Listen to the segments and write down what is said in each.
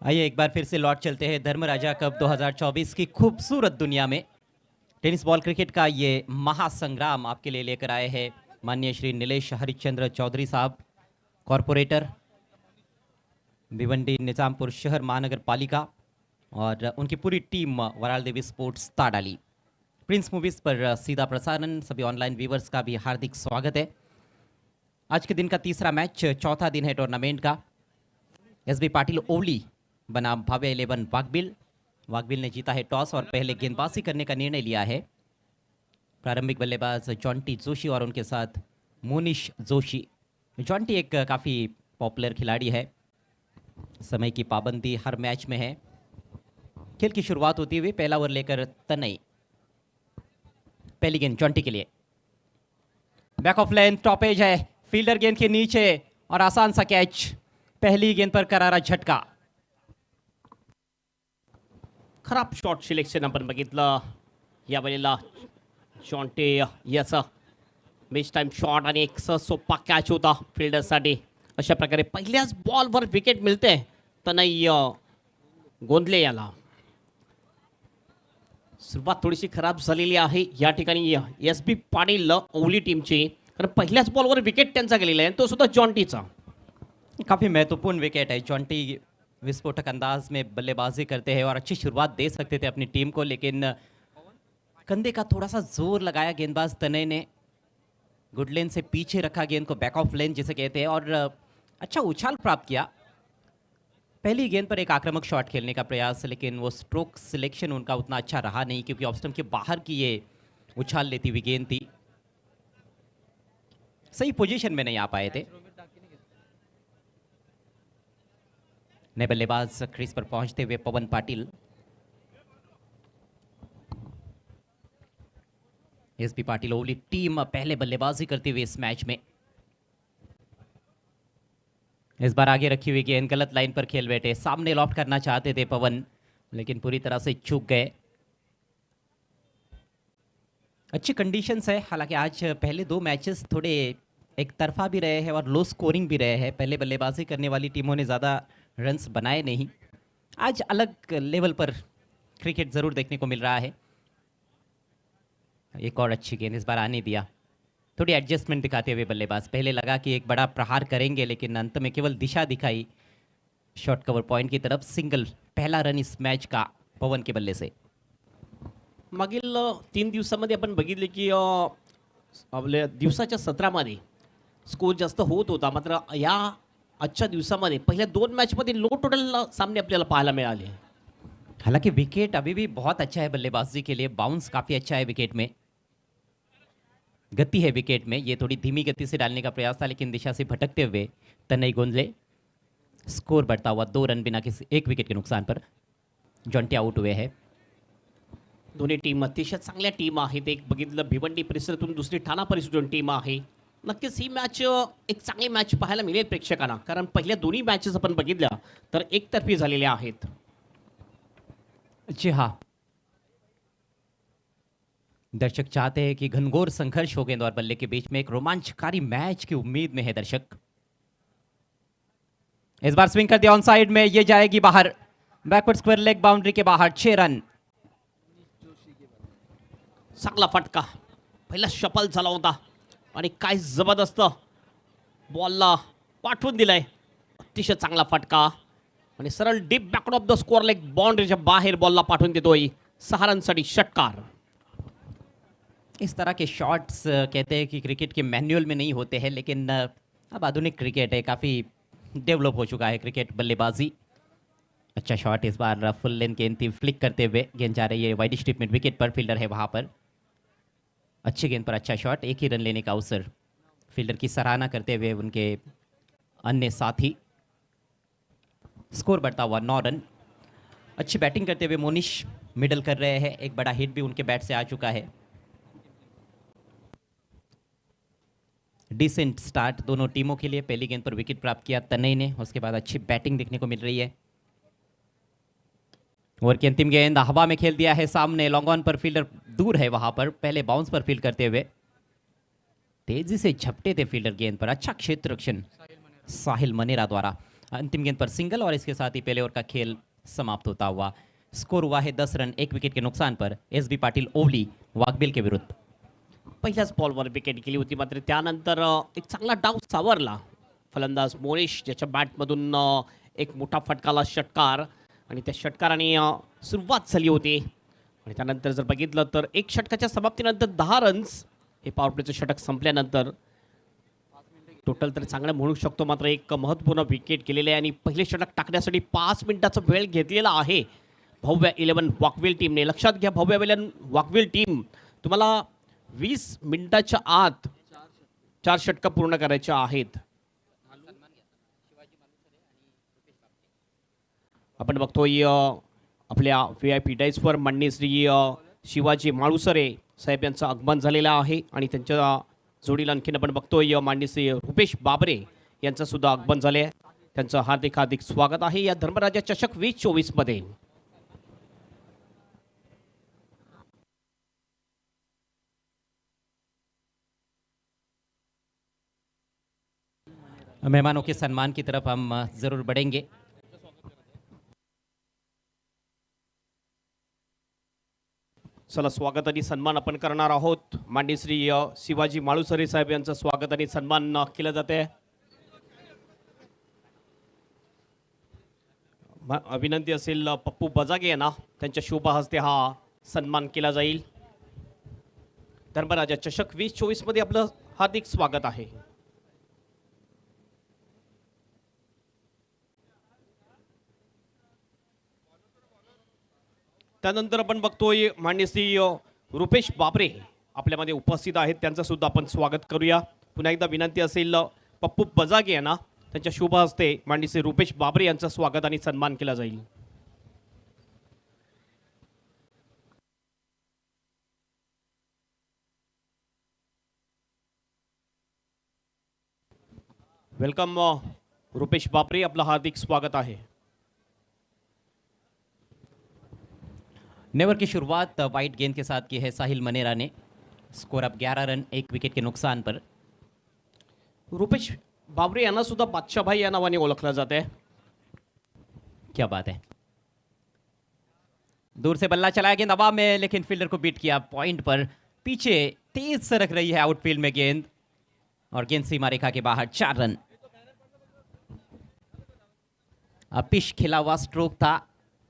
आइए एक बार फिर से लौट चलते हैं धर्मराजा कप 2024 की खूबसूरत दुनिया में। टेनिस बॉल क्रिकेट का ये महासंग्राम आपके लिए लेकर आए हैं माननीय श्री नीलेश हरिश्चंद्र चौधरी साहब, कॉरपोरेटर भिवंडी निजामपुर शहर महानगर पालिका, और उनकी पूरी टीम वराल देवी स्पोर्ट्स ताडाली। प्रिंस मूवीज पर सीधा प्रसारण, सभी ऑनलाइन व्यूवर्स का भी हार्दिक स्वागत है। आज के दिन का तीसरा मैच, चौथा दिन है टूर्नामेंट का। एसबी पाटिल ओवली बनाम भव्य 11 वाघबिल। वाघबिल ने जीता है टॉस और पहले गेंदबाजी करने का निर्णय लिया है। प्रारंभिक बल्लेबाज जॉन्टी जोशी और उनके साथ मोनिश जोशी। जॉन्टी एक काफ़ी पॉपुलर खिलाड़ी है, समय की पाबंदी हर मैच में है। खेल की शुरुआत होती हुई पहला ओवर लेकर तनई। पहली गेंद जॉन्टी के लिए, back of length, top edge है, फील्डर गेंद के नीचे और आसान सा कैच। पहली गेंद पर करारा झटका। खराब शॉट सिलेक्शन आपण बघितलं या वेळेला जॉन्टे याचा बेस्ट टाइम शॉट आणि एक सोपा कॅच होता फिल्डरसाठी। अशा प्रकारे पहिल्याच बॉलवर विकेट मिळते तनय गोंधले याला। सुरुवात थोडीशी खराब झालेली आहे या ठिकाणी एसबी पाटील ओवली टीमची, कारण पहिल्याच बॉलवर विकेट त्यांचा गेलेला आहे, तो सुद्धा जॉन्टीचा। काफ़ी महत्वपूर्ण विकेट है। जॉन्टी विस्फोटक अंदाज में बल्लेबाजी करते हैं और अच्छी शुरुआत दे सकते थे अपनी टीम को, लेकिन कंधे का थोड़ा सा जोर लगाया गेंदबाज तनय ने। गुड लेन से पीछे रखा गेंद को, बैक ऑफ लेन जिसे कहते हैं, और अच्छा उछाल प्राप्त किया। पहली गेंद पर एक आक्रामक शॉट खेलने का प्रयास, लेकिन वो स्ट्रोक सिलेक्शन उनका उतना अच्छा रहा नहीं, क्योंकि ऑफ स्टंप के बाहर की ये उछाल लेती हुई गेंद थी। सही पोजीशन में नहीं आ पाए थे। नए बल्लेबाज क्रीज पर पहुंचते हुए पवन पाटिल। एसबी पाटिल ओवली टीम पहले बल्लेबाजी करती हुई इस मैच में। इस बार आगे रखी हुई गेंद गलत लाइन पर खेल बैठे। सामने लॉफ्ट करना चाहते थे पवन, लेकिन पूरी तरह से चूक गए। अच्छी कंडीशंस है, हालांकि आज पहले दो मैचेस थोड़े एक तरफा भी रहे हैं और लो स्कोरिंग भी रहे हैं। पहले बल्लेबाजी करने वाली टीमों ने ज़्यादा रन्स बनाए नहीं। आज अलग लेवल पर क्रिकेट ज़रूर देखने को मिल रहा है। एक और अच्छी गेंद इस बार आने दिया। थोड़ी एडजस्टमेंट दिखाते हुए बल्लेबाज, पहले लगा कि एक बड़ा प्रहार करेंगे, लेकिन अंत में केवल दिशा दिखाई शॉर्ट कवर पॉइंट की तरफ। सिंगल, पहला रन इस मैच का पवन के बल्ले से। मागील 3 दिवसांमध्ये आपण बघितले की आपल्या दिवसाच्या सत्रामध्ये स्कोर जास्त होत होता, मात्र या आजच्या दिवसामध्ये पहिल्या 2 मॅचमध्ये लो टोटल सामने आपल्याला पाहायला मिळाले। हालांकि विकेट अभी भी बहुत अच्छा है बल्लेबाजी के लिए, बाउंस काफ़ी अच्छा है विकेट में, गति है विकेट में। ये थोड़ी धीमी गति से डालने का प्रयास था, लेकिन दिशा से भटकते हुए तनय गोंधले। स्कोर बढ़ता हुआ 2 रन बिना किसी एक विकेट के नुकसान पर जॉन्टी आउट हुए हैं। दोन्ही टीम अतिशय चांगल्या टीम आहेत। एक बघितलं भिवंडी परिसरातून, दुसरी ठाणा परिसरातून टीम आहे। नक्कीच ही मॅच एक चांगली मॅच पाहायला मिळेल प्रेक्षकांना, कारण पहिल्या दोन्ही मॅचेस आपण बघितल्या तर एकतर्फी झालेल्या आहेत। जी हाँ, दर्शक चाहते हैं कि घनघोर संघर्ष हो गेंद और बल्ले के बीच में। एक रोमांचकारी मैच की उम्मीद में है दर्शक। इस बार स्विंग कर दिया ऑन साइड में, ये जाएगी बाहर, बैकवर्ड स्क्वायर लेग बाउंड्री के बाहर। 6 रन। चांगला फटका, पहिला शफल झाला होता आणि काय जबरदस्त बॉलला पाठवून दिलाय। अतिशय चांगला फटका आणि सरळ deep backward of the square leg बाउंड्रीच्या बाहेर बॉलला पाठवून देतोय। 6 रनसाठी षटकार। इस तरह के शॉट्स कहते हैं कि क्रिकेट के मैनुअल में नहीं होते हैं, लेकिन अब आधुनिक क्रिकेट है, काफ़ी डेवलप हो चुका है क्रिकेट बल्लेबाजी। अच्छा शॉट, इस बार फुल लेंथ गेंद थी, फ्लिक करते हुए गेंद जा रही है वाइड स्ट्रिप में, विकेट पर फील्डर है वहाँ पर। अच्छी गेंद पर अच्छा शॉट, एक ही रन लेने का अवसर। फील्डर की सराहना करते हुए उनके अन्य साथी। स्कोर बढ़ता हुआ 9 रन। अच्छी बैटिंग करते हुए मोनिश मिडल कर रहे हैं, एक बड़ा हिट भी उनके बैट से आ चुका है। डिसेंट स्टार्ट दोनों टीमों के लिए। पहली गेंद पर विकेट प्राप्त किया तनय ने, उसके बाद अच्छी बैटिंग देखने को मिल रही है। ओवर की अंतिम गेंद हवा में खेल दिया है सामने, लॉन्ग ऑन पर फील्डर दूर है वहां पर, पहले बाउंस पर फील्ड करते हुए। तेजी से झपटे थे फील्डर गेंद पर, अच्छा क्षेत्र रक्षण साहिल मनेरा द्वारा। अंतिम गेंद पर सिंगल और इसके साथ ही पहले ओवर का खेल समाप्त होता हुआ। स्कोर हुआ है 10 रन 1 विकेट के नुकसान पर एस बी पाटील ओवली वाघबील के विरुद्ध। पहिल्याच बॉलवर विकेट गेली होती, मात्र त्यानंतर एक चांगला डाव सावरला फलंदाज मोनिश, ज्याच्या बॅटमधून एक मोठा फटकाला षटकार आणि त्या षटकाराने सुरुवात झाली होती आणि त्यानंतर जर बघितलं तर एक षटकाच्या समाप्तीनंतर 10 रन्स हे पॉवर प्लेचं षटक संपल्यानंतर टोटल तर चांगलं म्हणू शकतो, मात्र एक महत्त्वपूर्ण विकेट गेलेले आहे आणि पहिले षटक टाकण्यासाठी 5 मिनिटाचा वेळ घेतलेला आहे भव्य 11 वाकविल टीमने। लक्षात घ्या भव्य 11 वाकविल टीम, तुम्हाला 20 मिनिटाच्या आत 4 षटकं पूर्ण करायचे आहेत। आपण बघतोय आपल्या VIP डाईसवर माननीय श्री शिवाजी माळुसरे साहेब यांचं आगमन झालेलं आहे आणि त्यांच्या जोडीला आणखीन आपण बघतोय माननीय श्री रुपेश बाबरे यांचं सुद्धा आगमन झाले आहे। त्यांचं हार्दिक हार्दिक स्वागत आहे या धर्मराजा चषक 2024 मध्ये। मेहमानों के सम्मान की तरफ हम जरूर बढ़ेंगे। चला स्वागत आणि सन्मान आपण करणार आहोत। माननीय श्री शिवाजी माळुसरे साहेब यांचं स्वागत आणि सन्मान केलं जाते। विनंती असेल पप्पू बजागे यांना त्यांच्या शुभ हस्ते हा सन्मान केला जाईल। धर्मराजा चषक 2024 मध्ये आपलं हार्दिक स्वागत आहे। त्यानंतर आपण बघतोय माननीय श्री रुपेश बाबरे आपल्यामध्ये उपस्थित आहेत, त्यांचं सुद्धा आपण स्वागत करूया। पुन्हा एकदा विनंती असेल पप्पू बजागे यांना त्यांच्या शुभ हस्ते माननीय श्री रुपेश बाबरे यांचं स्वागत आणि सन्मान केला जाईल। वेलकम रुपेश बाबरे, आपलं हार्दिक स्वागत आहे। नेवर की शुरुआत वाइट गेंद के साथ की है साहिल मनेरा ने। स्कोर अब 11 रन 1 विकेट के नुकसान पर। रुपेश बाबरे यांना सुद्धा बादशाह भाई या नावाने ओळखलं जाते। क्या बात है, दूर से बल्ला चलाया गेंद हवा में, लेकिन फील्डर को बीट किया पॉइंट पर। पीछे तेज सरक रही है आउटफील्ड में गेंद और गेंद सीमा रेखा के बाहर। 4 रन। पिच खिला हुआ स्ट्रोक था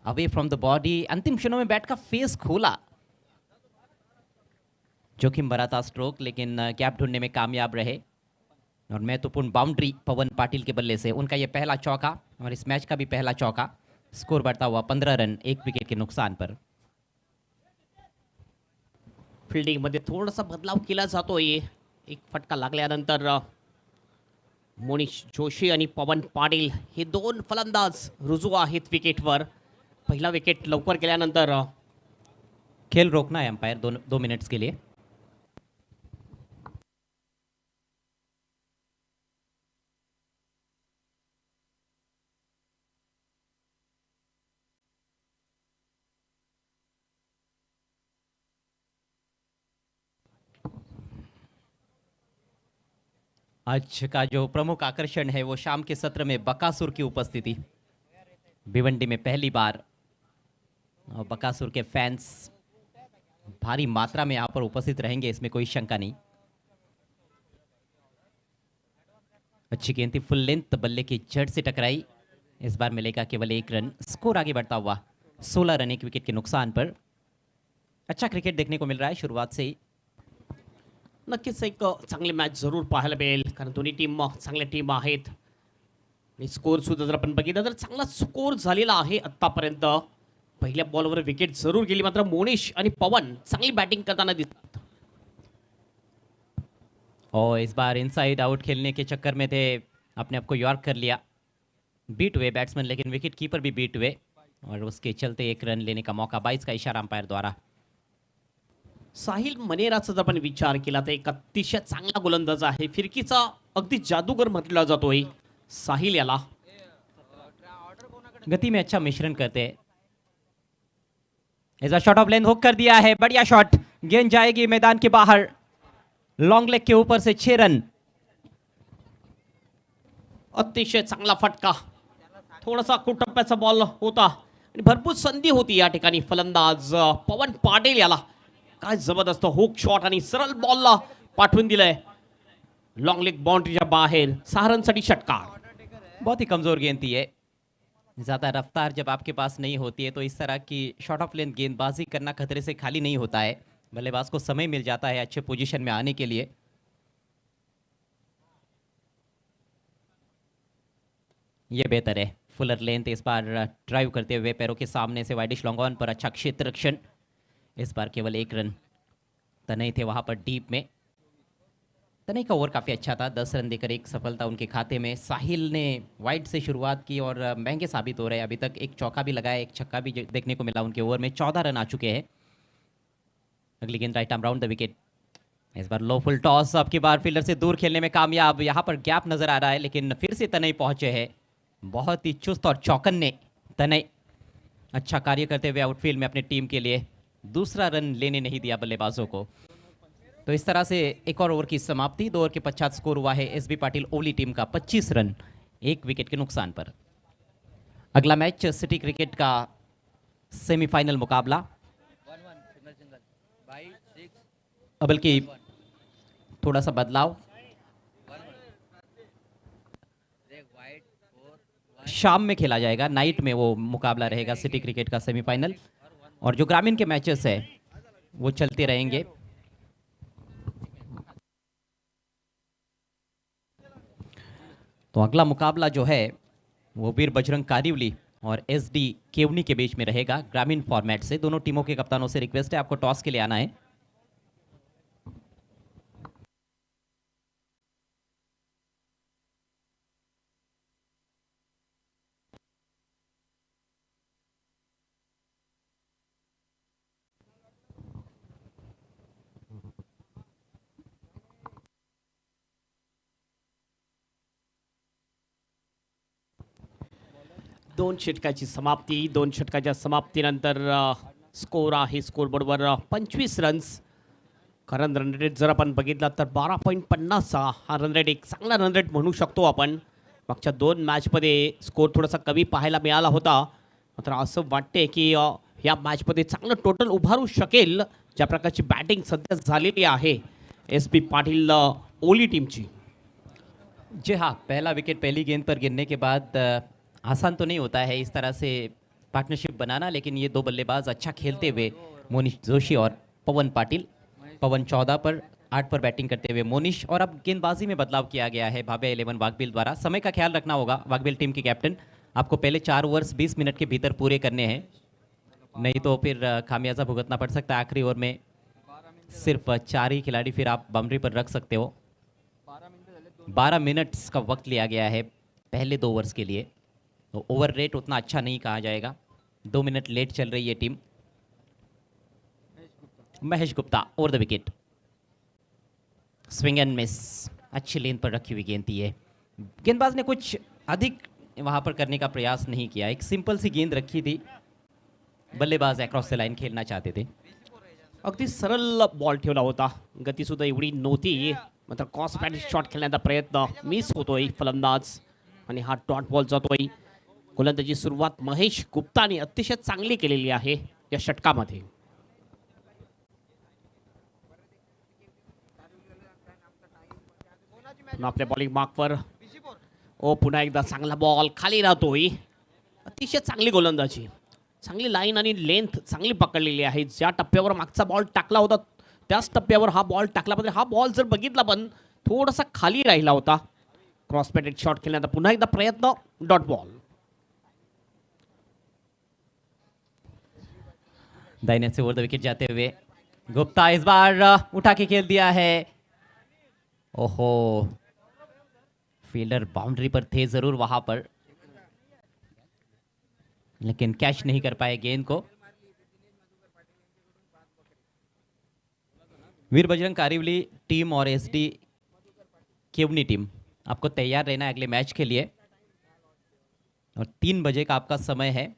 अवे फ्रॉम द बॉडी। अंतिम क्षणों में बैट का फेस खोला, जोखिम भरा था स्ट्रोक, लेकिन गैप ढूंढने में कामयाब रहे और महत्वपूर्ण बाउंड्री पवन पाटिल के बल्ले से। उनका यह पहला चौका और इस मैच का भी पहला चौका। स्कोर बढ़ता हुआ 15 रन 1 विकेट के नुकसान पर। फिल्डिंग मध्ये थोडासा बदलाव केला जातोय। एक फटका लागल्यानंतर मोनिश जोशी आणि पवन पाटील हे दोन फलंदाज रुजू आहेत विकेटवर। पहिला विकेट लवकर गेल्यानंतर खेल रोकना है अंपायर 2 मिनट्स के लिए। आज का जो प्रमुख आकर्षण है वो शाम के सत्र में बकासुर की उपस्थिति। भिवंडी में पहली बार और बकासुर के फैंस भारी मात्रा में यहाँ पर उपस्थित रहेंगे, इसमें कोई शंका नहीं। अच्छी गेंद थी, फुल लेंथ बल्ले की जड़ से टकराई। इस बार मिलेगा केवल 1 रन। स्कोर आगे बढ़ता हुआ 16 रन 1 विकेट के नुकसान पर। अच्छा क्रिकेट देखने को मिल रहा है शुरुआत से ही। नक्कीच एक चांगली मॅच जरूर पाहायला मिळेल, कारण दोन्ही टीम चांगल्या टीम आहेत आणि स्कोर सुद्धा जर आपण बघितलं तर चांगला स्कोर झालेला आहे आतापर्यंत। पहिल्या बॉलवर विकेट जरूर गेली, मात्र मोनिश आणि पवन चांगली बॅटिंग करताना दिसतात। और इस बार इनसाइड आउट खेलने के चक्कर में थे, अपने आप को यॉर्क कर लिया। बीट हुए बैट्समैन, लेकिन विकेट कीपर भी बीट हुए और उसके चलते 1 रन लेने का मौका। 22 का इशारा अंपायर द्वारा। साहिल मनेराचा जर आपण विचार केला तर एक अतिशय चांगला गोलंदाज आहे, फिरकीचा अगदी जादूगर म्हटला जातोय साहिल याला। गति में अच्छा मिश्रण करते हैं। इस बार शॉट ऑफ लेंथ हुक कर दिया है, बढ़िया शॉट। गेंद जाएगी मैदान के बाहर। लॉन्ग लेग के ऊपर से 6 रन। अतिशय चांगला फटका, थोडासा कुटप्प्याचा बॉल होता आणि भरपूर संधी होती या ठिकाणी. फलंदाज पवन पाटील याला काय जबरदस्त हुक शॉट आणि सरळ बॉलला पाठवून दिलंय लॉन्ग लेग बाउंड्रीच्या बाहेर. 6 रनसाठी षटकार. बहुत ही कमज़ोर गेंद थी ये। ज़्यादा रफ्तार जब आपके पास नहीं होती है तो इस तरह की शॉर्ट ऑफ लेंथ गेंदबाजी करना खतरे से खाली नहीं होता है। बल्लेबाज को समय मिल जाता है अच्छे पोजीशन में आने के लिए। ये बेहतर है, फुलर लेंथ इस बार ड्राइव करते हुए पैरों के सामने से वाइडिश लॉन्ग ऑन पर अच्छा क्षेत्र रक्षण। इस बार केवल 1 रन। तनय थे वहां पर डीप में। तनय का ओवर काफ़ी अच्छा था, 10 रन देकर एक सफलता उनके खाते में। साहिल ने वाइड से शुरुआत की और महंगे साबित हो रहे हैं। अभी तक एक चौका भी लगाया, एक छक्का भी देखने को मिला उनके ओवर में। 14 रन आ चुके हैं। अगली गेंद right arm round the wicket. Is bar low full toss, अब की बार फील्डर से दूर खेलने में कामयाब। यहाँ पर गैप नजर आ रहा है लेकिन फिर से तनय पहुंचे हैं। बहुत ही चुस्त और चौकन्ने तनय अच्छा कार्य करते हुए आउटफील्ड में अपनी टीम के लिए दूसरा रन लेने नहीं दिया बल्लेबाजों को। तो इस तरह से एक और ओवर की समाप्ति। 2 ओवर के पश्चात स्कोर हुआ है एसबी पाटिल ओवली टीम का 25 रन 1 विकेट के नुकसान पर। अगला मैच सिटी क्रिकेट का सेमीफाइनल मुकाबला। बल्कि थोड़ा सा बदलाव, शाम में खेला जाएगा, नाइट में वो मुकाबला रहेगा सिटी क्रिकेट का सेमीफाइनल। और जो ग्रामीण के मैचेस है वो चलते रहेंगे। तो अगला मुकाबला जो है वो वीर बजरंग कारिवली और एसडी केवनी के बीच में रहेगा ग्रामीण फॉर्मेट से। दोनों टीमों के कप्तानों से रिक्वेस्ट है आपको टॉस के लिए आना है। दोन षटकाची समाप्ती. 2 षटकाच्या समाप्तीनंतर स्कोर आहे स्कोर बरोबर 25 रन्स. कारण रन रेट जर आपण बघितला तर 12.50 हा रन रेट एक चांगला रन रेट म्हणू शकतो आपण. मागच्या 2 मॅचमध्ये स्कोर थोडासा कमी पाहायला मिळाला होता. मात्र असं वाटते की या मॅचमध्ये चांगलं टोटल उभारू शकेल ज्या प्रकारची बॅटिंग सध्या झालेली आहे एस पी पाटील ओली टीमची. जी हाँ, पहला विकेट पहली गेंद पर गिरने के बाद आसान तो नहीं होता है इस तरह से पार्टनरशिप बनाना, लेकिन ये 2 बल्लेबाज अच्छा खेलते हुए मोनिश जोशी और पवन पाटिल। पवन 14 पर, 8 पर बैटिंग करते हुए मोनिश। और अब गेंदबाजी में बदलाव किया गया है भाभे 11 वाघबिल द्वारा। समय का ख्याल रखना होगा वाघबिल टीम के कैप्टन। आपको पहले 4 ओवर्स 20 मिनट के भीतर पूरे करने हैं, नहीं तो फिर खामियाजा भुगतना पड़ सकता है। आखिरी ओवर में सिर्फ 4 ही खिलाड़ी फिर आप बाउंड्री पर रख सकते हो। 12 मिनट्स का वक्त लिया गया है पहले 2 ओवर्स के लिए, तो ओवर रेट उतना अच्छा नहीं कहा जाएगा। 2 मिनट लेट चल रही है team. Mahesh Gupta over the wicket, swing end miss. अच्छी लेन पर रखी हुई गेंद थी ये। गेंदबाज ने कुछ अधिक वहां पर करने का प्रयास नहीं किया, एक सिंपल सी गेंद रखी थी। बल्लेबाज अक्रॉस द लाइन खेलना चाहते थे। अगदी सरळ बॉल ठेवला होता, गतीसुद्धा एवढी नव्हती. मात्र क्रॉस पॅट शॉट खेळण्याचा प्रयत्न मिस होतोय फलंदाज आणि हा डॉट बॉल जातोय. गोलंदाजी सुरुवात महेश गुप्ताने अतिशय चांगली केलेली आहे या षटकामध्ये. पुन्हा आपल्या बॉलिंग मार्कवर पुन्हा एकदा चांगला बॉल खाली राहतोय. अतिशय चांगली गोलंदाजी, चांगली लाईन आणि लेंथ चांगली पकडलेली आहे. ज्या टप्प्यावर मागचा बॉल टाकला होता त्याच टप्प्यावर हा बॉल टाकला. हा बॉल जर बघितला पण थोडासा खाली राहिला होता. क्रॉस पॅटेड शॉट खेळण्याचा पुन्हा एकदा प्रयत्न, डॉट बॉल. दाहिने से ओवर द विकेट जाते हुए गुप्ता इस बार उठा के खेल दिया है। ओहो, फील्डर बाउंड्री पर थे जरूर वहां पर, लेकिन कैच नहीं कर पाए गेंद को। वीर बजरंग कारिवली टीम और एसडी केवनी टीम, आपको तैयार रहना है अगले मैच के लिए। और 3 बजे का आपका समय है,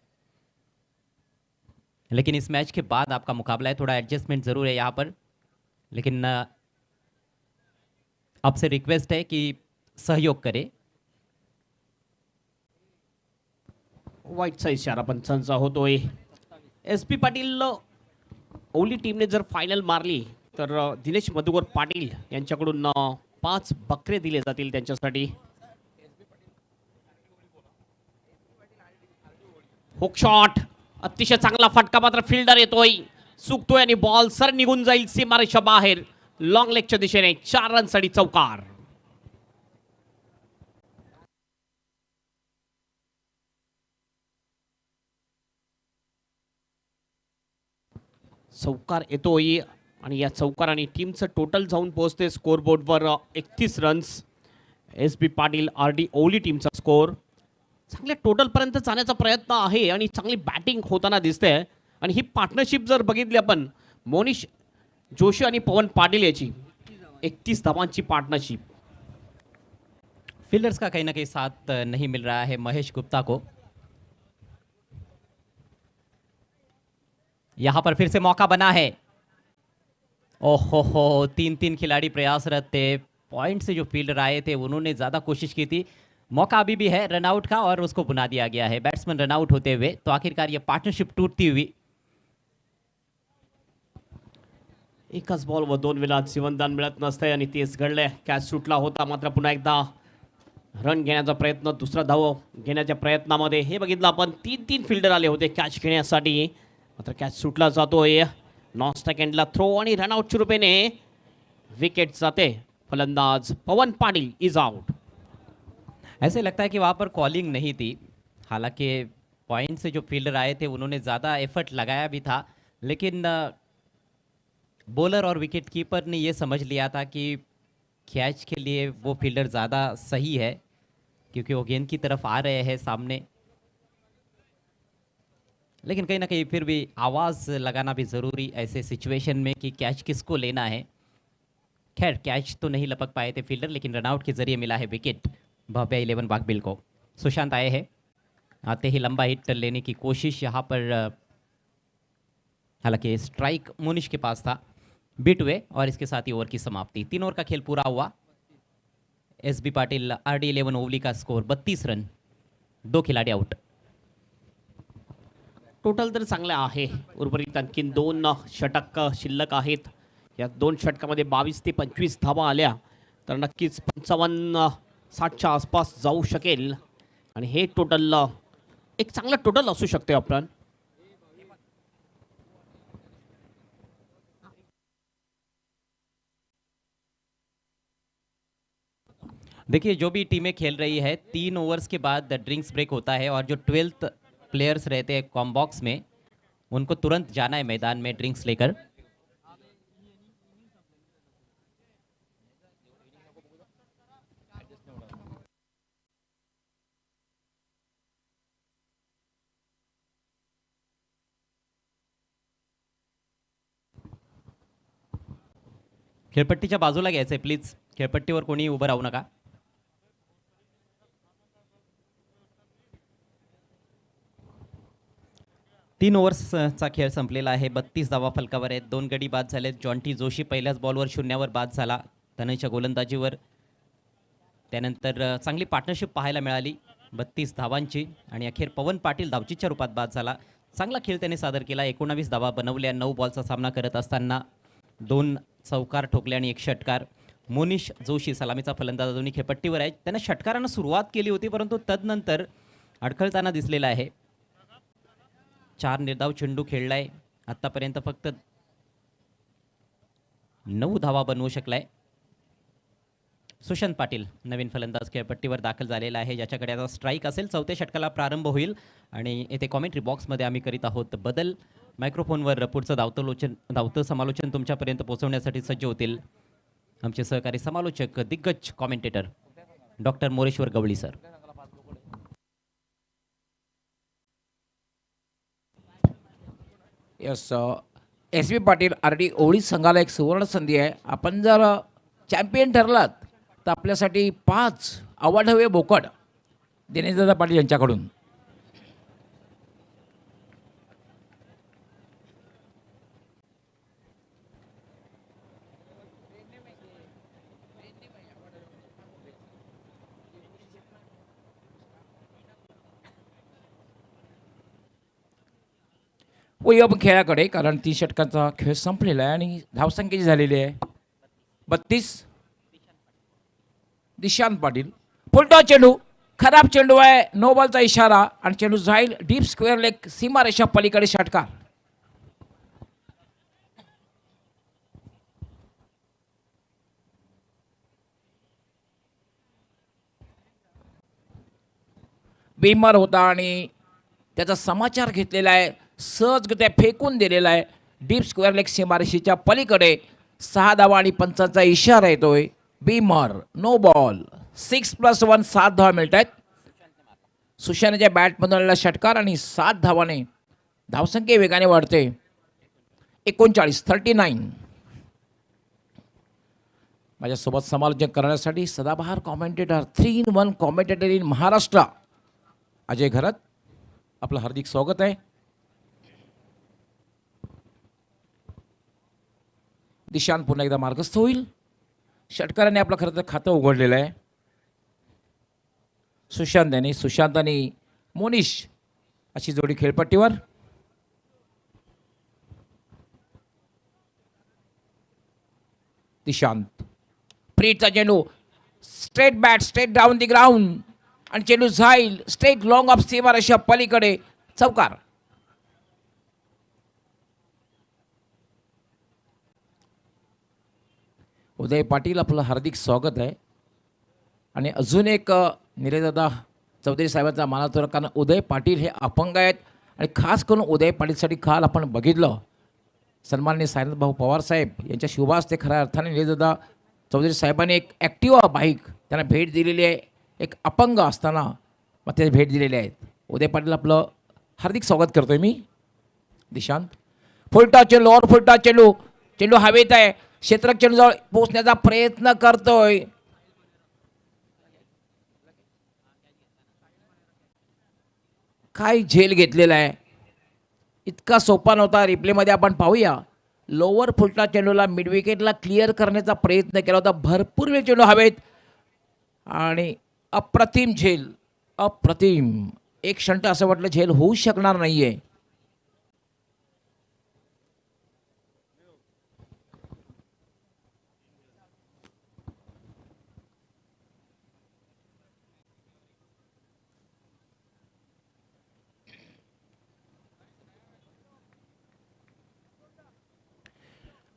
लेकिन इस मैच के बाद आपका मुकाबला है। थोड़ा एडजस्टमेंट जरूर है यहाँ पर, लेकिन आपसे रिक्वेस्ट है कि सहयोग करें। वाईटचा इशारा पंचांचा होतोय. एस पी पाटील ओली टीमने जर फायनल मारली तर दिनेश मधुकर पाटील यांच्याकडून 5 बकरे दिले जातील त्यांच्यासाठी. हुक शॉट अतिशय चांगला फटका, मात्र फिल्डर येतोय, चुकतोय आणि बॉल सर निघून जाईल सीमारेषा बाहेर. लॉंग लेगच्या दिशेने 4 रनसाठी चौकार. चौकार येतोय आणि या चौकाराने टीमचं टोटल जाऊन पोहोचते स्कोर बोर्डवर 31 रन्स. एस बी पाटील आर डी ओली टीमचा स्कोर. चांगल्या टोटलपर्यंत जाण्याचा प्रयत्न आहे आणि चांगली बॅटिंग होताना दिसते. आणि ही पार्टनरशिप जर बघितली आपण, मोनिश जोशी आणि पवन पाटील याची 31 धावांची पार्टनरशिप. फील्डर्स का कहीं ना कहीं साथ नहीं मिल रहा है महेश गुप्ता को। यहां पर फिर से मौका बना है। ओहो हो, 3 खिलाड़ी प्रयासरत थे। पॉइंट से जो फील्डर आए थे उन्होंने ज़्यादा कोशिश की थी। मौका अभी भी है रनआउट का और उसको बुना दिया गया है बैट्समैन रनआउट होते हुए। तो आखिरकार ये पार्टनरशिप टूटती हुई। एकच बॉल व 2 वेळा जीवनदान मिळत नसतंय आणि तेच घडलंय. कॅच सुटला होता, मात्र पुन्हा एकदा रन घेण्याचा प्रयत्न, दुसरा धाव घेण्याच्या प्रयत्नामध्ये हे बघितलं आपण. 3 फील्डर आले होते कॅच घेण्यासाठी, मात्र कॅच सुटला जातोय. नॉन एंडला थ्रो आणि रनआउटच्या रूपेने विकेट जाते. फलंदाज पवन पाटिल इज आउट. ऐसे लगता है कि वहाँ पर कॉलिंग नहीं थी। हालांकि पॉइंट से जो फील्डर आए थे उन्होंने ज़्यादा एफर्ट लगाया भी था, लेकिन बॉलर और विकेट कीपर ने ये समझ लिया था कि कैच के लिए वो फील्डर ज़्यादा सही है, क्योंकि वो गेंद की तरफ आ रहे हैं सामने। लेकिन कहीं ना कहीं फिर भी आवाज़ लगाना भी ज़रूरी ऐसे सिचुएशन में कि कैच किसको लेना है। खैर कैच तो नहीं लपक पाए थे फील्डर, लेकिन रनआउट के जरिए मिला है विकेट भव्य 11 बागबिल को। सुशांत आए हैं, आते ही लंबा हिट लेने की कोशिश यहाँ पर, हालांकि स्ट्राइक मोनिश के पास था, बिट हुए और इसके साथ ही ओवर की समाप्ति। 3 ओवर का खेल पूरा हुआ। एस बी पाटिल RD11 ओवली का स्कोर 32 रन, 2 खिलाड़ी आउट। टोटल तर चांगलं आहे. उर्वरित आणखीन 2 षटक शिल्लक आहेत. या 2 षटकामध्ये 22 ते 25 धावा आल्या तर नक्कीच 55-60च्या आसपास जाऊ शकेल आणि हे टोटल एक चांगलं टोटल असू शकते आपण. देखिए जो भी टीमें खेल रही है 3 ओवर्स के बाद ड्रिंक्स ब्रेक होता है और जो 12th प्लेयर्स रहते हैं कॉम बॉक्स में उनको तुरंत जाना है मैदान में ड्रिंक्स लेकर। खेळपट्टीच्या बाजूला घ्यायचंय प्लीज, खेळपट्टीवर कोणी उभं राहू नका। 3 ओव्हर्सचा खेळ संपलेला आहे। 32 धावा फलकावर आहेत, 2 गडी बाद झालेत। जॉन्टी जोशी पहिल्याच बॉलवर 0वर बाद झाला तनयच्या गोलंदाजीवर। त्यानंतर चांगली पार्टनरशिप पाहायला मिळाली 32 धावांची आणि अखेर पवन पाटील धावचीच्या रूपात बाद झाला। चांगला खेळ त्याने सादर केला, 19 धावा बनवल्या 9 बॉलचा सामना करत असताना 2 चौकार ठोकले आणि 1 षटकार। मोनिश जोशी सलामीचा फलंदाज दोन्ही खेळपट्टीवर आहे। त्याने षटकारानं सुरुवात केली होती, परंतु तदनंतर अडखळताना दिसलेला आहे। 4 निर्धाव चेंडू खेळलाय, आतापर्यंत फक्त 9 धावा बनवू शकलाय। सुशांत पाटील नवीन फलंदाज खेळपट्टीवर दाखल झालेला आहे, ज्याच्याकडे आता स्ट्राईक असेल। 4थ्या षटकाला प्रारंभ होईल आणि येथे कॉमेंट्री बॉक्समध्ये आम्ही करीत आहोत बदल। मायक्रोफोनवर पुढचं धावतं समालोचन तुमच्यापर्यंत पोहोचवण्यासाठी सज्ज होतील आमचे सहकारी समालोचक दिग्गज कॉमेंटेटर डॉक्टर मोरेश्वर गवळी सर। यस, एस बी पाटील RD ओवळी संघाला एक सुवर्ण संधी आहे। आपण जर चॅम्पियन ठरलात तर आपल्यासाठी 5 अवाढव्य बोकड दिनेशदादा पाटील यांच्याकडून। वळूया आपण खेळाकडे, कारण 30 षटकांचा खेळ संपलेला आहे आणि धावसंख्या जी झालेली आहे 32. दिशांत पाटील फुलटॉस चेंडू, खराब चेंडू आहे, नो बॉलचा इशारा आणि चेंडू जाईल डीप स्क्वेअर लेग सीमारेषा पलीकडे षटकार. बीमर होता आणि त्याचा समाचार घेतलेला आहे, सहजगत्या फेकून दिलेला आहे डीप स्क्वेअर लेग सीमारेषेच्या पलीकडे. 6 धावा आणि पंचांचा इशारा येतोय. Beamer no ball. 6+1 7 धावा मिळत आहेत. सुशांतच्या बॅटमधून आलेला षटकार आणि 7 धावाने धावसंख्या वेगाने वाढते. 39. माझ्यासोबत समालोचन करण्यासाठी सदाबहार commentator 3-in-1 commentator in Maharashtra Ajay Gharat, आपलं हार्दिक स्वागत आहे. दिशांत पुन्हा एकदा मार्गस्थ होईल. षटकाराने आपलं खरं तर खातं उघडलेलं आहे. सुशांत आणि मोनिश अशी जोडी खेळपट्टीवर. दिशांत प्रीतचा चेंडू, straight bat, straight down the ground आणि चेंडू जाईल स्ट्रेट लॉंग ऑफ सीमारेषा पलीकडे चौकार. उदय पाटील, आपलं हार्दिक स्वागत आहे. आणि अजून एक निलेदादा चौधरी साहेबांचा मानाचा, कारण उदय पाटील हे अपंग आहेत आणि खास करून उदय पाटीलसाठी काल आपण बघितलं सन्माननीय सायनाथ भाऊ पवार साहेब यांच्या शुभास्ते खऱ्या अर्थाने निलेदादा चौधरी साहेबांनी एक ॲक्टिवा बाईक त्यांना भेट दिलेली आहे. एक अपंग असताना मग ते भेट दिलेले आहेत. उदय पाटील आपलं हार्दिक स्वागत करतोय मी. दिशांत फुलटॉस चेंडू, और फुलटॉस चेंडू, चेंडू हवेत आहे, क्षेत्ररक्षण चेंडूजवळ पोहोचण्याचा प्रयत्न करतोय. काय झेल घेतलेला आहे, इतका सोपा नव्हता. रिप्लेमध्ये आपण पाहूया. लोअर फुलटॉस चेंडूला मिड विकेटला क्लिअर करण्याचा प्रयत्न केला होता. भरपूर वेळ चेंडू हवेत आणि अप्रतिम झेल, अप्रतिम. एक क्षण असं वाटलं झेल होऊ शकणार नाहीये.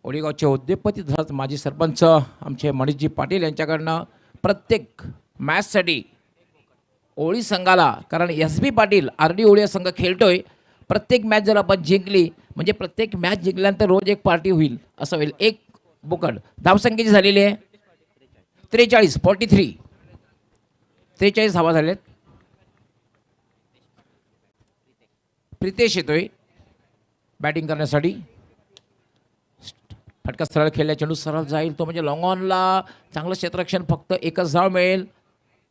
ओळीगावचे उद्योगपती तसंच माजी सरपंच आमचे मणिषजी पाटील यांच्याकडनं प्रत्येक मॅचसाठी ओळी संघाला, कारण SB पाटील RD ओळी संघ खेळतोय, प्रत्येक मॅच जर आपण जिंकली म्हणजे प्रत्येक मॅच जिंकल्यानंतर रोज एक पार्टी होईल, असं होईल. एक बोकड. धावसंख्येची झालेली आहे 43 धावा झालेत. प्रितेश येतोय बॅटिंग करण्यासाठी. फटका सरळ खेळल्या, चेंडू सरळ जाईल, तो म्हणजे लॉंग ऑनला. चांगलं क्षेत्ररक्षण, फक्त एकच धाव मिळेल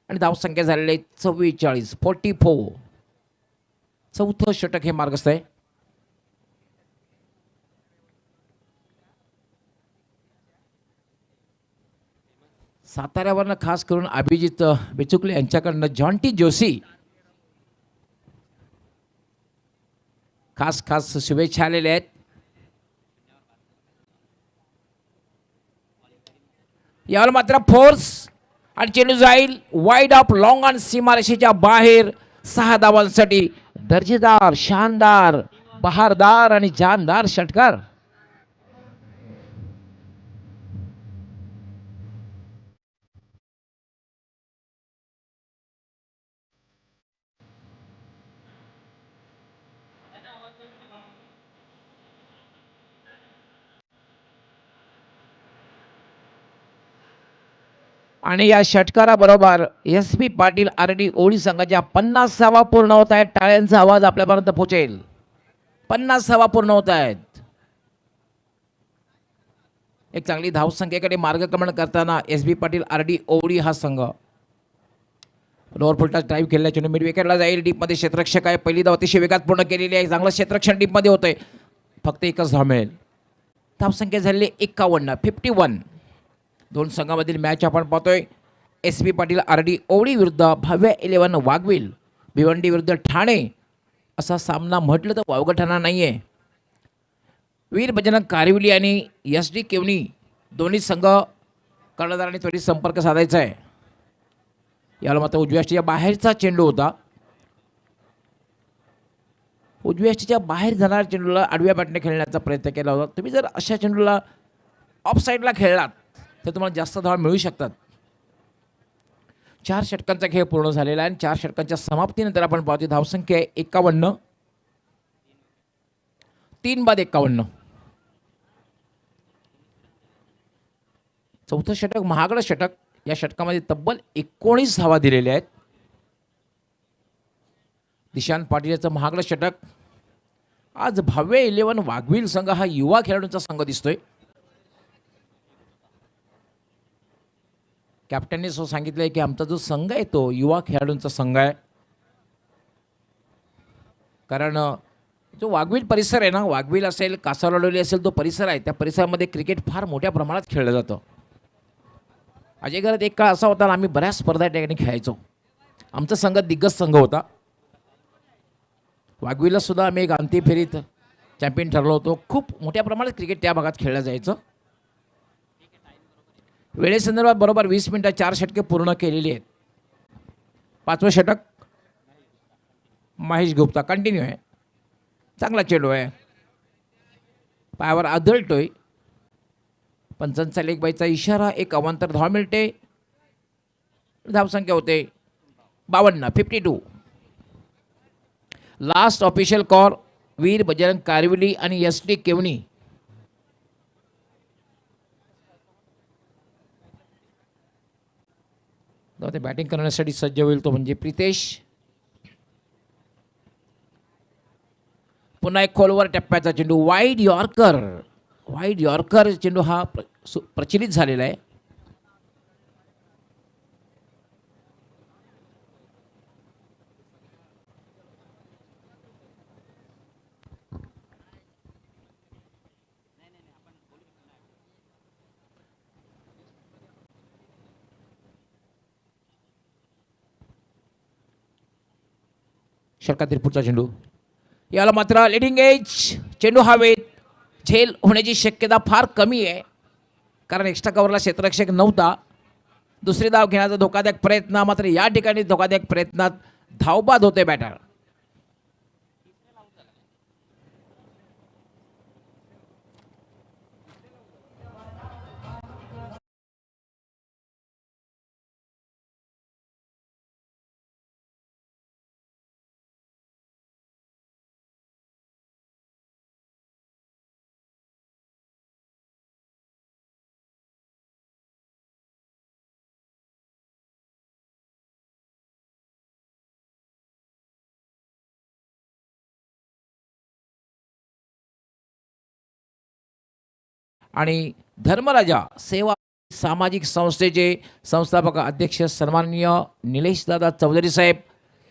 आणि धावसंख्या झालेली आहे 44. चौथं षटक हे मार्गस्थ आहे. साताऱ्यावरनं खास करून अभिजित बेचुकले यांच्याकडनं जॉन्टी जोशी खास शुभेच्छा आलेल्या आहेत. यावर मात्र फोर्स आणि चेंडू जाईल वाईड ऑफ लॉंग ऑन सीमारेषेच्या बाहेर. 6 धावांसाठी दर्जेदार, शानदार, बहारदार आणि जानदार षटकार. आणि या षटकाराबरोबर SB पाटील RD ओळी संघाच्या 50 पूर्ण होत आहेत. टाळ्यांचा आवाज आपल्यापर्यंत पोहोचेल. 50 पूर्ण होत आहेत. एक चांगली धावसंख्येकडे मार्गक्रमण करताना SB पाटील RD ओळी हा संघ. लोअर फुलटॉस ड्राईव्ह केलेला चेंडू मिड विकेटला जाईल. डीपमध्ये क्षेत्ररक्षक आहे. पहिली धाव अतिशय वेगात पूर्ण केलेली आहे. चांगलं क्षेत्ररक्षण डीपमध्ये होतंय. फक्त एकच धाव मिळेल. धावसंख्या झालेली 51. दोन संघामधील मॅच आपण पाहतोय. SB पाटील RD ओवळी विरुद्ध भव्य 11 वाघविल भिवंडी विरुद्ध ठाणे. असा सामना म्हटलं तर वावगं ठरणार नाहीये. वीर बजरंग कारिवली आणि एस डी केवनी दोन्ही संघ कर्णधारांनी त्वरित संपर्क साधायचा आहे. याला मात्र उजव्या यष्टीच्या बाहेरचा चेंडू होता. उजव्या यष्टीच्या बाहेर जाणाऱ्या चेंडूला आडव्या बॅटने खेळण्याचा प्रयत्न केला होता. तुम्ही जर अशा चेंडूला ऑफ साईडला खेळलात तर तुम्हाला जास्त धावा मिळू शकतात. 4 षटकांचा खेळ पूर्ण झालेला आहे आणि 4 षटकांच्या समाप्तीनंतर आपण पाहतो धावसंख्या आहे 51. 3 बाद 51. चौथं षटक महागडं षटक. या षटकामध्ये तब्बल 19 धावा दिलेल्या आहेत. दिशांत पाटील याचं महागडं षटक. आज भव्य 11 वाघवील संघ हा युवा खेळाडूंचा संघ दिसतोय. कॅप्टनने सो सांगितलंय की आमचा जो संघ आहे तो युवा खेळाडूंचा संघ आहे. कारण जो वाघवील परिसर आहे ना, वाघवील असेल कासारवडोली असेल, तो परिसर आहे, त्या परिसरामध्ये क्रिकेट फार मोठ्या प्रमाणात खेळलं जातं. अजय घरात एक काळ असा होता ना, आम्ही बऱ्याच स्पर्धा त्या ठिकाणी खेळायचो. आमचा संघ दिग्गज संघ होता. वाघवीला सुद्धा आम्ही एक अंतिम फेरीत चॅम्पियन ठरलो होतो. खूप मोठ्या प्रमाणात क्रिकेट त्या भागात खेळलं जायचं. वेळेसंदर्भात बरोबर 20 मिनिटात 4 षटके पूर्ण केलेली आहेत. 5वं षटक महेश गुप्ता कंटिन्यू आहे. चांगला चेंडू आहे, पायावर आदळतोय. पंचांचा लेग बाईचा इशारा. एक अवांतर धाव मिळते. धावसंख्या होते 52. 52. लास्ट ऑफिशियल कॉल वीर बजरंग कारिवली आणि एस डी केवनी. ते बॅटिंग करण्यासाठी सज्ज होईल तो म्हणजे प्रितेश. पुन्हा एक खोलवर टप्प्याचा चेंडू. Wide yorker. वाईड यॉर्कर चेंडू हा प्रचलित झालेला आहे. षटकातील पुढचा चेंडू. याला मात्र लिडिंग एज. चेंडू हवेत. झेल होण्याची शक्यता फार कमी आहे, कारण एक्स्ट्रा कव्हरला क्षेत्ररक्षक नव्हता. दुसरी धाव घेण्याचा धोकादायक प्रयत्न. मात्र या ठिकाणी धोकादायक प्रयत्नात धावबाद होते बॅटर. आणि धर्मराजा सेवा सामाजिक संस्थेचे संस्थापक अध्यक्ष सन्माननीय निलेश दादा चौधरी साहेब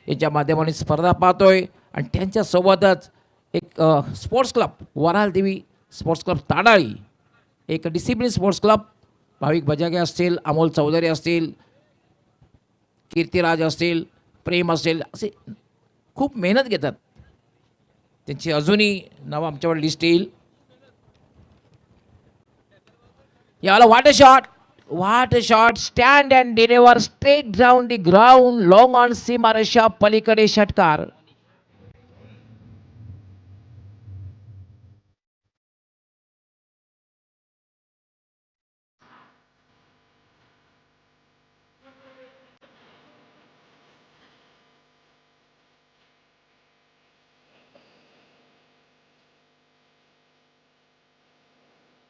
यांच्या माध्यमाने स्पर्धा पाहतोय. आणि त्यांच्यासोबतच एक स्पोर्ट्स क्लब वराल देवी स्पोर्ट्स क्लब ताडाळी, एक डिसिप्लिन स्पोर्ट्स क्लब भाविक बजागे असतील, अमोल चौधरी असतील, कीर्तिराज असतील, प्रेम असेल, असे खूप मेहनत घेतात. त्यांची अजूनही नाव आमच्यावर लिस्ट येईल. याला वाट a shot. Stand and deliver straight down the ground. Long on सीमारेषा पलीकडे षटकार.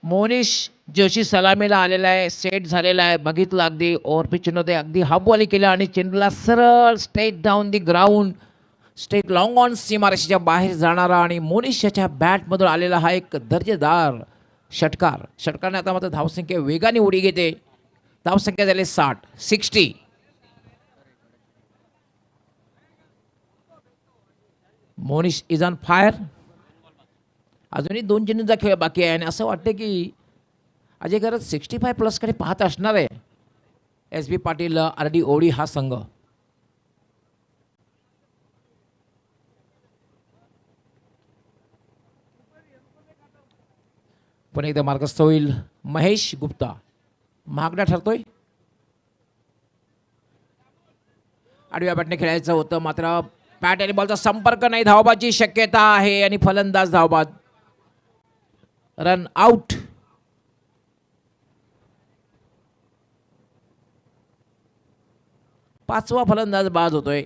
मोनिश जोशी सलामीला आलेला आहे. सेट झालेला आहे. बघितलं अगदी ओव्हरपिचमध्ये अगदी हाफबॉली केला आणि चेंडूला सरळ straight down the ground, straight long on सीमारेषेच्या बाहेर जाणारा आणि मोनिश याच्या बॅटमधून आलेला हा एक दर्जेदार षटकार. षटकाने आता मात्र धावसंख्या वेगाने उडी घेते. धावसंख्या झाली 60. Monish is on fire. अजूनही 2 चेंडूंचा खेळ बाकी आहे आणि असं वाटतं की अजय घरात 65 प्लसकडे पाहत असणार आहे एस बी पाटील RD ओडी हा संघ. पण एकदा मार्गस्थ होईल महेश गुप्ता. महागडा ठरतोय. आडव्या बॅटने खेळायचं होतं मात्र बॅट आणि बॉलचा संपर्क नाही. धावबाची शक्यता आहे आणि फलंदाज धावबाद. Run out. पाचवा फलंदाज बाद होतोय.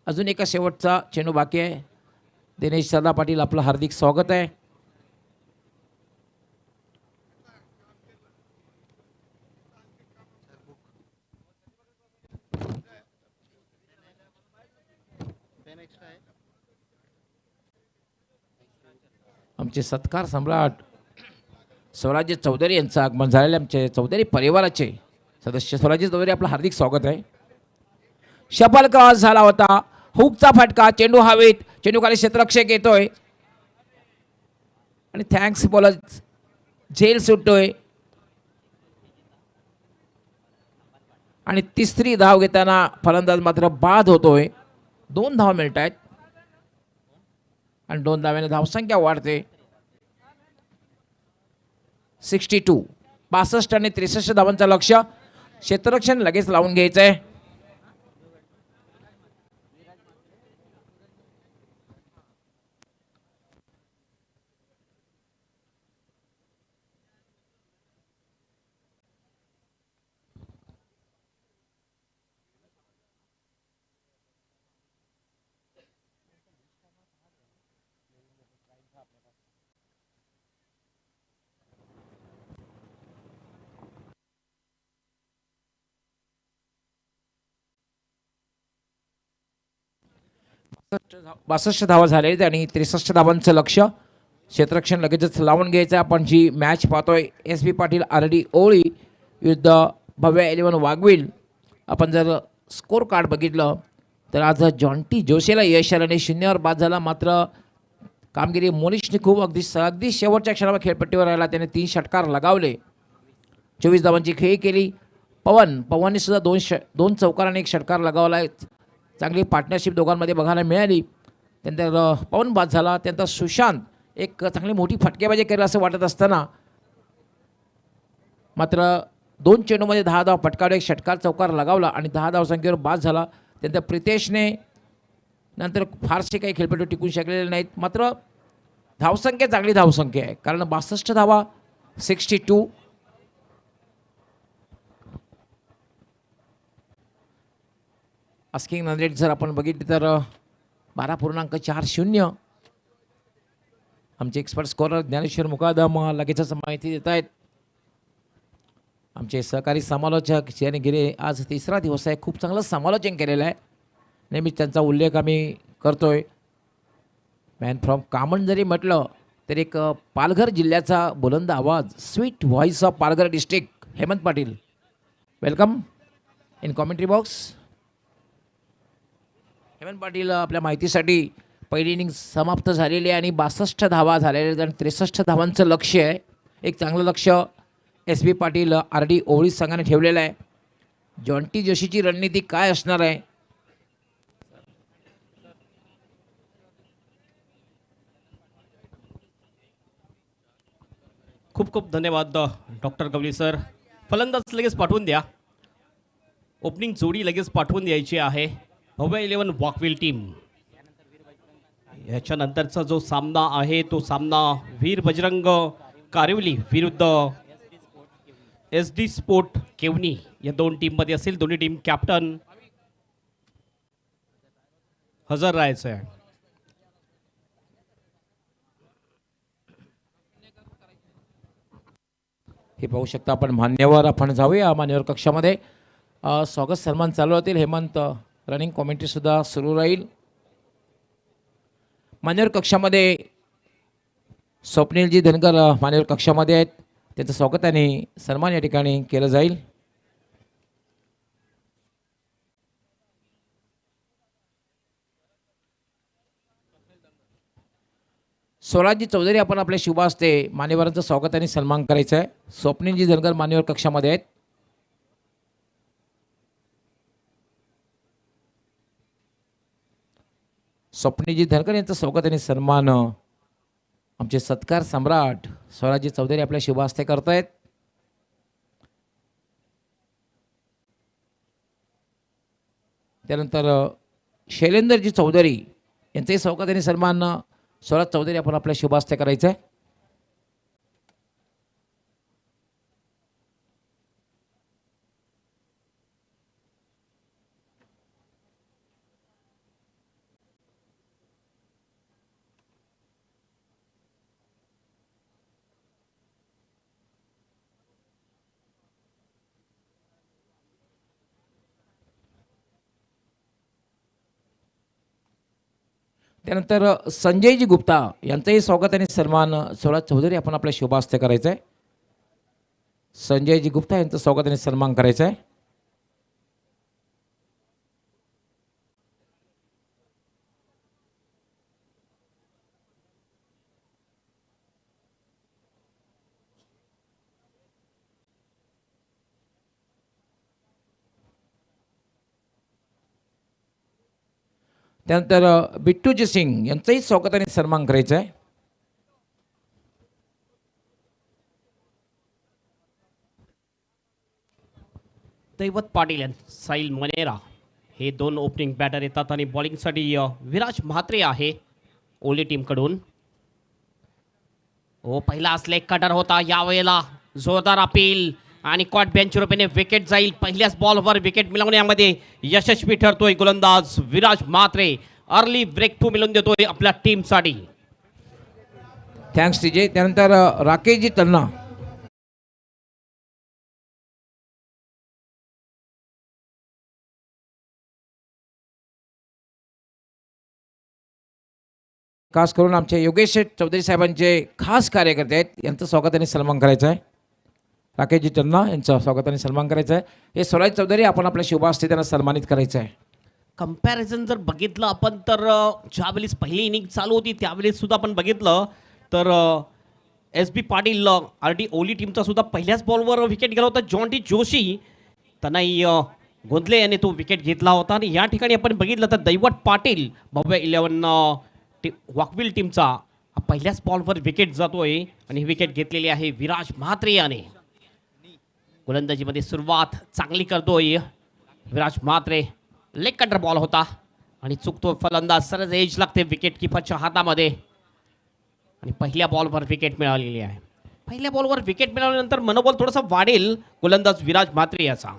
अजून एका शेवटचा चेंडू बाकी आहे. दिनेश सदा पाटील आपलं हार्दिक स्वागत आहे. आमचे सत्कार सम्राट स्वराज्य चौधरी यांचं आगमन झालेले आमचे चौधरी परिवाराचे सदस्य स्वराज्य चौधरी आपलं हार्दिक स्वागत आहे. शफल क्रॉस झाला होता. हुकचा फटका. चेंडू हवेत. चेंडू खाली क्षेत्ररक्षक येतोय आणि थँक्स बोलत झेल सुटतोय आणि तिसरी धाव घेताना फलंदाज मात्र बाद होतोय. 2 धाव मिळत आहेत आणि 2 धाव्याने धावसंख्या वाढते. 62. 62 आणि 63 धावांचं लक्ष्य. क्षेत्ररक्षण लगेच लावून घ्यायचंय. बासष्ट धावा झाले आणि 63 धावांचं लक्ष्य. क्षेत्ररक्षण लगेचच लावून घ्यायचं. आपण जी मॅच पाहतोय एस बी पाटील आरडी ओळी विरुद्ध भव्या 11 वाघवील. आपण जर स्कोर कार्ड बघितलं तर आज जॉन्टी जोशीला यश आलं आणि 0वर बाद झाला. मात्र कामगिरी मोनिशने खूप अगदी शेवटच्या क्षणावर खेळपट्टीवर राहिला. त्याने 3 षटकार लगावले. 24 धावांची खेळी केली. पवनने सुद्धा 2 चौकार आणि 1 षटकार लगावला आहे. चांगली पार्टनरशिप दोघांमध्ये बघायला मिळाली. त्यानंतर पवन बाद झाला. त्यानंतर सुशांत एक चांगली मोठी फटकेबाजी केली असं वाटत असताना मात्र 2 चेंडूमध्ये 10 धाव फटकावले. 1 षटकार चौकार लगावला आणि 10 धावसंख्येवर बाद झाला. त्यानंतर प्रितेशने नंतर फारसे काही खेळपट्टी टिकून शकलेले नाहीत. मात्र धावसंख्या चांगली धावसंख्या आहे कारण 62 धावा. 62. आस्किंग रन रेट जर आपण बघितली तर 12.40. आमचे एक्सपर्ट स्कोरर ज्ञानेश्वर मुकादम लगेचच माहिती देत आहेत. आमचे सहकारी समालोचक ज्याने गेले आज 3रा दिवस आहे खूप चांगलं समालोचन केलेलं आहे. नेहमीच त्यांचा उल्लेख आम्ही करतोय. मॅन फ्रॉम कामन जरी म्हटलं तर एक पालघर जिल्ह्याचा बुलंद आवाज sweet voice of Palghar district Hemant Patil. Welcome in commentary box. Hemant Patil आपल्या माहितीसाठी पहिली इनिंग समाप्त झालेली आहे आणि 62 धावा झालेल्या आणि 63 धावांचं लक्ष्य आहे. एक चांगलं लक्ष्य एस बी पाटील आर डी ओवळी संघाने ठेवलेलं आहे. जॉन्टी जोशीची रणनीती काय असणार आहे. खूप खूप धन्यवाद डॉक्टर गवळी सर. फलंदाज लगेच पाठवून द्या. ओपनिंग जोडी लगेच पाठवून द्यायची आहे. भव्या 11 वाकविल टीम. याच्यानंतरचा जो सामना आहे तो सामना वीर बजरंग कारिवली विरुद्ध एस डी स्पोर्ट केवनी या 2 टीममध्ये असेल. दोन्ही टीम कॅप्टन हजर राहायचं आहे. हे पाहू शकता आपण. मान्यवर आपण जाऊया मान्यवर कक्षामध्ये. स्वागत सन्मान चालू राहतील. हेमंत रनिंग कॉमेंट्री सुद्धा सुरू राहील. मान्यवर कक्षामध्ये स्वप्नीलजी धनगर मान्यवर कक्षामध्ये आहेत. त्यांचं स्वागत आणि सन्मान या ठिकाणी केलं जाईल. स्वराज्य चौधरी आपण आपल्या शुभ हस्ते मान्यवरांचं स्वागत आणि सन्मान करायचं आहे. स्वप्नीलजी धनगर मान्यवर कक्षामध्ये आहेत. स्वप्नीलजी धनगर यांचं स्वागत आणि सन्मान आमचे सत्कार सम्राट स्वराजी चौधरी आपल्या शुभ हस्ते करतायत. त्यानंतर शैलेंद्रजी चौधरी यांचंही स्वागत सन्मान स्वराज चौधरी आपण आपल्या शुभ हस्ते करायचं आहे. त्यानंतर संजयजी गुप्ता यांचंही स्वागत आणि सन्मान स्वराज चौधरी आपण आपल्या शुभ हस्ते करायचं आहे. संजयजी गुप्ता यांचं स्वागत आणि सन्मान करायचं आहे. त्यानंतर बिट्टूजी सिंग यांचंही स्वागत आणि सन्मान करायचं आहे. दैवत पाटील आणि साहिल मनेरा हे दोन ओपनिंग बॅटर येतात आणि बॉलिंगसाठी विराज म्हात्रे आहे ओली टीमकडून. पहिला लेग कटर होता, यावेळेला जोरदार अपील आणि कॉट बेंच रुपयाने विकेट जाईल. पहिल्याच बॉलवर विकेट मिळवण्यामध्ये यशस्वी ठरतोय गोलंदाज Viraj Mhatre. Early breakthrough मिळवून देतोय आपल्या टीमसाठी. Thanks TJ. त्यानंतर राकेशजी तन्ना खास करून आमचे योगेश चौधरी साहेबांचे खास कार्यकर्ते आहेत, यांचं स्वागत आणि सन्मान करायचं आहे. राकेशजी तन्ना यांचं स्वागत आणि सन्मान करायचं आहे. हे स्वराज चौधरी आपण आपल्या शुभ हस्ते त्यांना सन्मानित करायचं आहे. कंपॅरिझन जर बघितलं आपण तर ज्यावेळेस पहिली इनिंग चालू होती त्यावेळेस सुद्धा आपण बघितलं तर SB पाटील RD ओली टीमचा सुद्धा पहिल्याच बॉलवर विकेट गेला होता. जॉन्टी जोशी त्यांनाही गोंधले याने तो विकेट घेतला होता. आणि या ठिकाणी आपण बघितलं तर दैवत पाटील भव्य 11 वॉकविल टीमचा पहिल्याच बॉलवर विकेट जातोय आणि विकेट घेतलेली आहे विराज म्हात्रे याने. गोलंदाजीमध्ये सुरुवात चांगली करतोय Viraj Mhatre. Leg cutter ball होता आणि चुकतो फलंदाज, सरळ एज लागते विकेट किपरच्या हातामध्ये आणि पहिल्या बॉलवर विकेट मिळालेली आहे. पहिल्या बॉलवर विकेट मिळाल्यानंतर मनोबल थोडंसं वाढेल गोलंदाज विराज म्हात्रे याचा.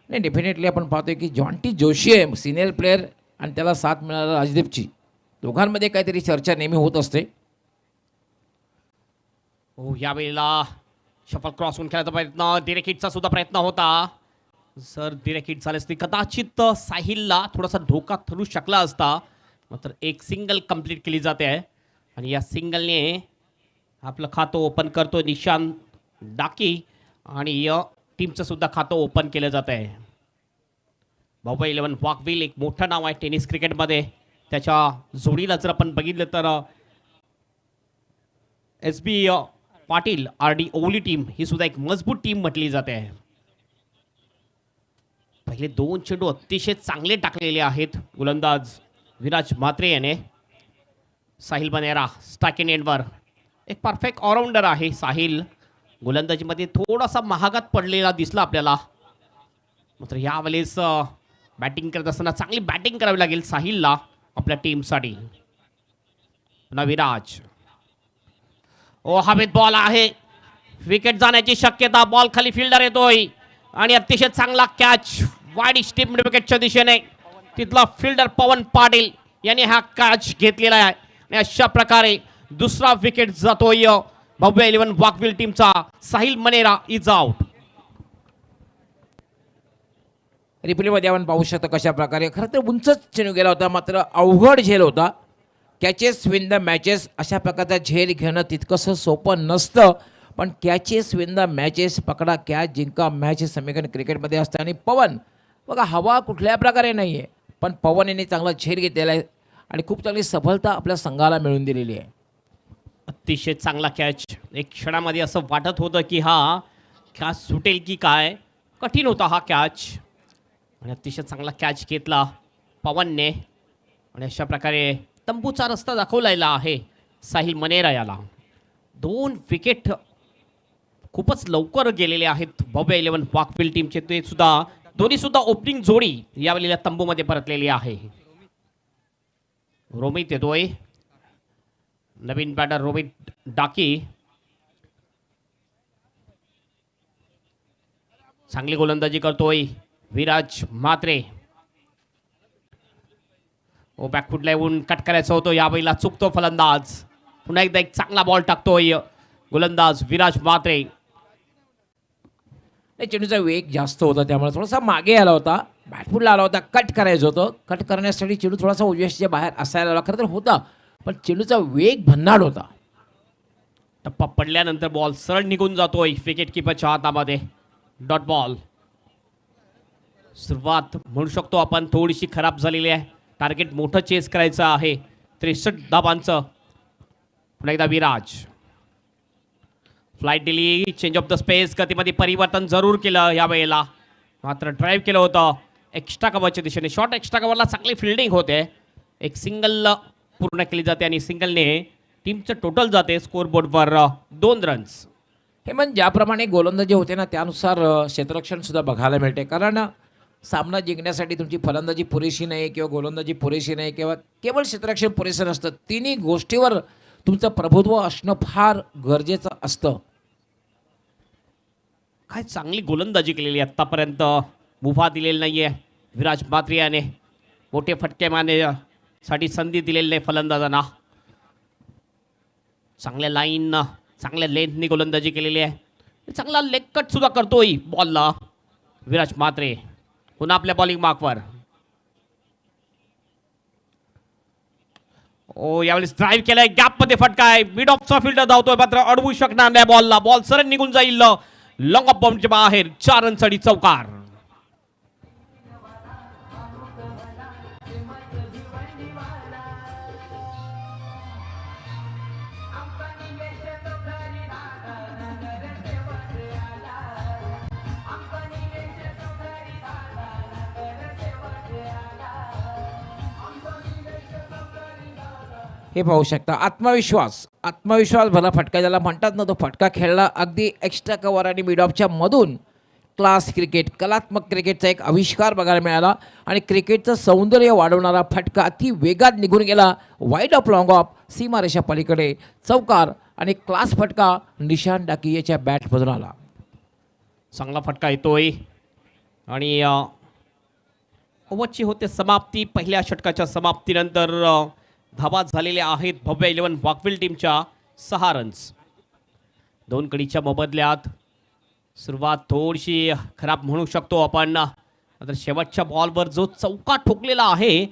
नाही, डेफिनेटली आपण पाहतोय की जॉन्टी जोशी आहे सिनियर प्लेअर आणि त्याला साथ मिळाला राजदीपची. दोघांमध्ये काहीतरी चर्चा नेहमी होत असते. यावेळेला शफल क्रॉस होऊन खेळायचा प्रयत्न, डिरेक्ट हिटचा सुद्धा प्रयत्न होता. जर डिरेक्ट हिट झाले असते कदाचित साहिलला थोडासा धोका ठरू शकला असता. मात्र एक सिंगल कंप्लीट केली जाते आहे आणि या सिंगलने आपलं खातं ओपन करतो निशांत डाकी आणि टीमचं सुद्धा खातं ओपन केलं जात आहे. भाऊ 11 वॉकविल एक मोठं नाव आहे टेनिस क्रिकेटमध्ये. त्याच्या जोडीला जर आपण बघितलं तर SB पाटील RD ओली टीम ही सुद्धा एक मजबूत टीम म्हटली जाते. पहिले 2 चेंडू अतिशय चांगले टाकलेले आहेत गोलंदाज विराज म्हात्रे याने. साहिल मनेरा स्ट्राइक एंडवर एक परफेक्ट ऑलराऊंडर आहे साहिल. गोलंदाजीमध्ये थोडासा महागात पडलेला दिसला आपल्याला. मात्र यावेळेस बॅटिंग करत असताना चांगली बॅटिंग करावी लागेल साहिलला आपल्या टीमसाठी. विराज हवेत बॉल आहे, विकेट जाण्याची शक्यता. बॉल खाली फिल्डर येतोय आणि अतिशय चांगला कॅच वाईड स्टीप विकेटच्या दिशेने. तिथला फिल्डर पवन पाटील याने हा कॅच घेतलेला आहे आणि अशा प्रकारे दुसरा विकेट जातोय भव्य 11 वॉकविल टीमचा. Sahil Manera is out. रिप्लेमध्ये आपण पाहू शकतो कशा प्रकारे खरं तर उंचच चेंडू गेला होता, मात्र अवघड झेल होता. कॅचेस विन द मॅचेस अशा प्रकारचा झेल घेणं तितकंसं सोपं नसतं, पण कॅचेस विन द मॅचेस, पकडा कॅच जिंका मॅच हे समीकरण क्रिकेटमध्ये असतं. आणि पवन बघा हवा कुठल्या प्रकारे नाही आहे, पण पवन यांनी चांगला झेल घेतलेला आहे आणि खूप चांगली सफलता आपल्या संघाला मिळवून दिलेली आहे. अतिशय चांगला कॅच. एक क्षणामध्ये असं वाटत होतं की हा कॅच सुटेल की काय. कठीण होता हा कॅच आणि अतिशय चांगला कॅच घेतला पवनने आणि अशा प्रकारे तंबूचा रस्ता दाखवलेला आहे साहिल मनेरा याला. 2 विकेट खूपच लवकर गेलेले आहेत भव्य 11 वाकफिल्ड टीमचे. ते सुद्धा दोन्ही सुद्धा ओपनिंग जोडी यावेळेला तंबूमध्ये परतलेली आहे. रोमित येतोय, नवीन बॅटर रोमित डाकी. चांगली गोलंदाजी करतोय विराज म्हात्रे. ओ बॅकफुटला येऊन कट करायचं होतं, यावेळेला चुकतो फलंदाज. पुन्हा एकदा एक चांगला बॉल टाकतोय गोलंदाज विराज म्हात्रे. नाही, चेंडूचा वेग जास्त होता त्यामुळे थोडासा मागे आला होता, बॅटफुटला आला होता, कट करायचं होतं. कट करण्यासाठी चेंडू थोडासा उजव्याच्या बाहेर असायला आला खरं तर होता, पण चेंडूचा वेग भन्नाट होता. टप्पा पडल्यानंतर बॉल सरळ निघून जातोय विकेट किपरच्या हातामध्ये. Dot ball. सुरुवात म्हणू शकतो आपण थोडीशी खराब झालेली आहे. टार्गेट मोठं चेस करायचं आहे 63 धाबांचं. पुन्हा एकदा विराज फ्लाईट दिली, चेंज ऑफ द स्पेस, गतीमध्ये परिवर्तन जरूर केलं यावेळेला, मात्र ड्राईव्ह केलं होतं एक्स्ट्रा कव्हरच्या दिशेने. शॉर्ट एक्स्ट्रा कव्हरला चांगली फिल्डिंग होते. एक सिंगल पूर्ण केली जाते आणि सिंगलने टीमचं टोटल जाते स्कोरबोर्डवर 2 रन्स. हे म्हणजे ज्याप्रमाणे गोलंदाजी होते ना त्यानुसार क्षेत्ररक्षण सुद्धा बघायला मिळते. कारण सामना जिंकण्यासाठी तुमची फलंदाजी पुरेशी नाही किंवा गोलंदाजी पुरेशी नाही किंवा केवळ क्षेत्ररक्षण पुरेसं नसतं. तिन्ही गोष्टीवर तुमचं प्रभुत्व असणं फार गरजेचं असतं. काय चांगली गोलंदाजी केलेली आत्तापर्यंत. मुभा दिलेली नाही आहे विराज म्हात्रे याने. मोठे फटके मारण्यासाठी संधी दिलेली नाही फलंदाजांना. चांगल्या लाईन, चांगल्या लेंथनी गोलंदाजी केलेली आहे. चांगला लेग कट सुद्धा करतोय बॉलला विराज म्हात्रे. पुन्हा आपल्या बॉलिंग मार्कवर. ओ यावेळेस ड्राईव्ह केलाय, गॅपमध्ये फटका आहे. मिड ऑफचा फिल्डर धावतोय मात्र अडवू शकणार नाही बॉलला. बॉल सरळ निघून जाईल लॉंग ऑफ बाउंडच्या बाहेर. 4 रनसाठी चौकार. हे पाहू शकता आत्मविश्वास भला फटका ज्याला म्हणतात ना, तो फटका खेळला अगदी एक्स्ट्रा कव्हर आणि मिड ऑफच्या मधून. क्लास क्रिकेट, कलात्मक क्रिकेटचा एक आविष्कार बघायला मिळाला आणि क्रिकेटचं सौंदर्य वाढवणारा फटका अति वेगात निघून गेला. वाईड ऑफ लॉंग ऑफ सीमारेषा पलीकडे चौकार आणि क्लास फटका निशान डाकी याच्या बॅटमधून आला. चांगला फटका येतोय आणि ओव्हरची होते समाप्ती. पहिल्या षटकाच्या समाप्तीनंतर धावा झालेल्या आहेत भव्य 11 वाकफिल्ड टीमच्या 6 रन्स. 2 कडीच्या मोबदल्यात. सुरुवात थोडीशी खराब म्हणू शकतो आपण. तर शेवटच्या बॉलवर जो चौका ठोकलेला आहे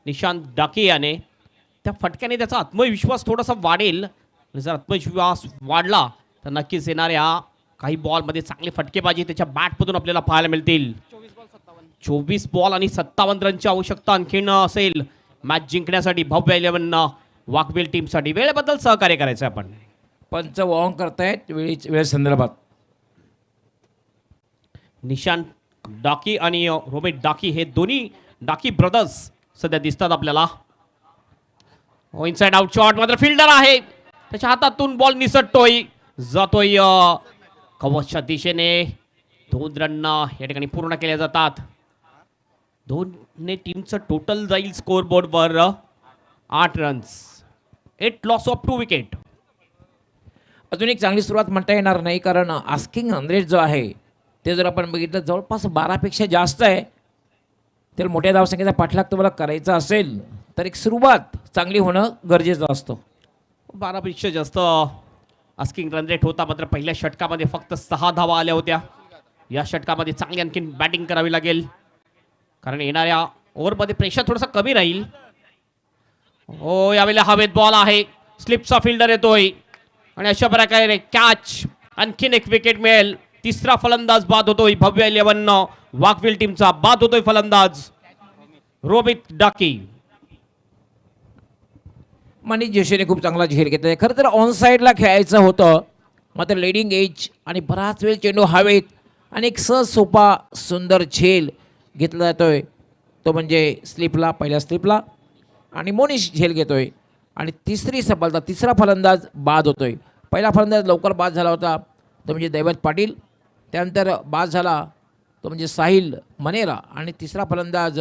निशांत डाके याने, त्या फटक्याने त्याचा आत्मविश्वास थोडासा वाढेल. जर आत्मविश्वास वाढला तर नक्कीच येणाऱ्या काही बॉलमध्ये चांगले फटकेबाजी त्याच्या बॅटमधून आपल्याला पाहायला मिळतील. 24 बॉल आणि 57 रनची आवश्यकता आणखीन असेल मॅच जिंकण्यासाठी भव्य 11 वाकफिल्ड टीमसाठी. वेळेबद्दल सहकार्य करायचं आपण. पंच वॉंग करतायत वेळे संदर्भात. निशांत डाकी आणि रोमित डाकी हे दोन्ही डाकी ब्रदर्स सध्या दिसतात आपल्याला. इनसाइड आउट शॉट, मात्र फिल्डर आहे त्याच्या हातातून बॉल निसटतोय, जातोय कवचच्या दिशेने. 2 रन या ठिकाणी पूर्ण केल्या जातात. दोन्ही टीमचं टोटल जाईल स्कोर बोर्डवर 8 रन्स. 8 loss of 2 wicket. अजून एक चांगली सुरुवात म्हणता येणार नाही, कारण आस्किंग रन रेट जो आहे ते जर आपण बघितलं जवळपास 12पेक्षा जास्त आहे. तर मोठ्या धावसंख्येचा पाठलाग तुम्हाला करायचा असेल तर एक सुरुवात चांगली होणं गरजेचं असतं. 12पेक्षा जास्त आस्किंग रन रेट होता, मात्र पहिल्या षटकामध्ये फक्त 6 धावा आल्या होत्या. या षटकामध्ये चांगली आणखीन बॅटिंग करावी लागेल, कारण येणाऱ्या ओव्हरमध्ये प्रेशर थोडंसं कमी राहील. हो, यावेळेला हवेत बॉल आहे, स्लिपचा फिल्डर येतोय आणि अशा प्रकारे कॅच. आणखीन एक विकेट मिळेल. 3रा फलंदाज बाद होतोय भव्य 11 वाकफिल्ड टीमचा. बाद होतोय फलंदाज रोमित डाकी. मनीष जोशीने खूप चांगला झेल घेतला. खरं तर ऑन साईडला खेळायचं होतं, मात्र लेडिंग एज आणि बराच वेळ चेंडू हवेत आणि एक सहज सोपा सुंदर झेल घेतला जातोय, तो म्हणजे स्लिपला, पहिल्या स्लिपला. आणि मोनिश झेल घेतोय आणि तिसरी सफलता, तिसरा फलंदाज बाद होतोय. पहिला फलंदाज लवकर बाद झाला होता तो म्हणजे दैवत पाटील, त्यानंतर बाद झाला तो म्हणजे साहिल मनेरा आणि तिसरा फलंदाज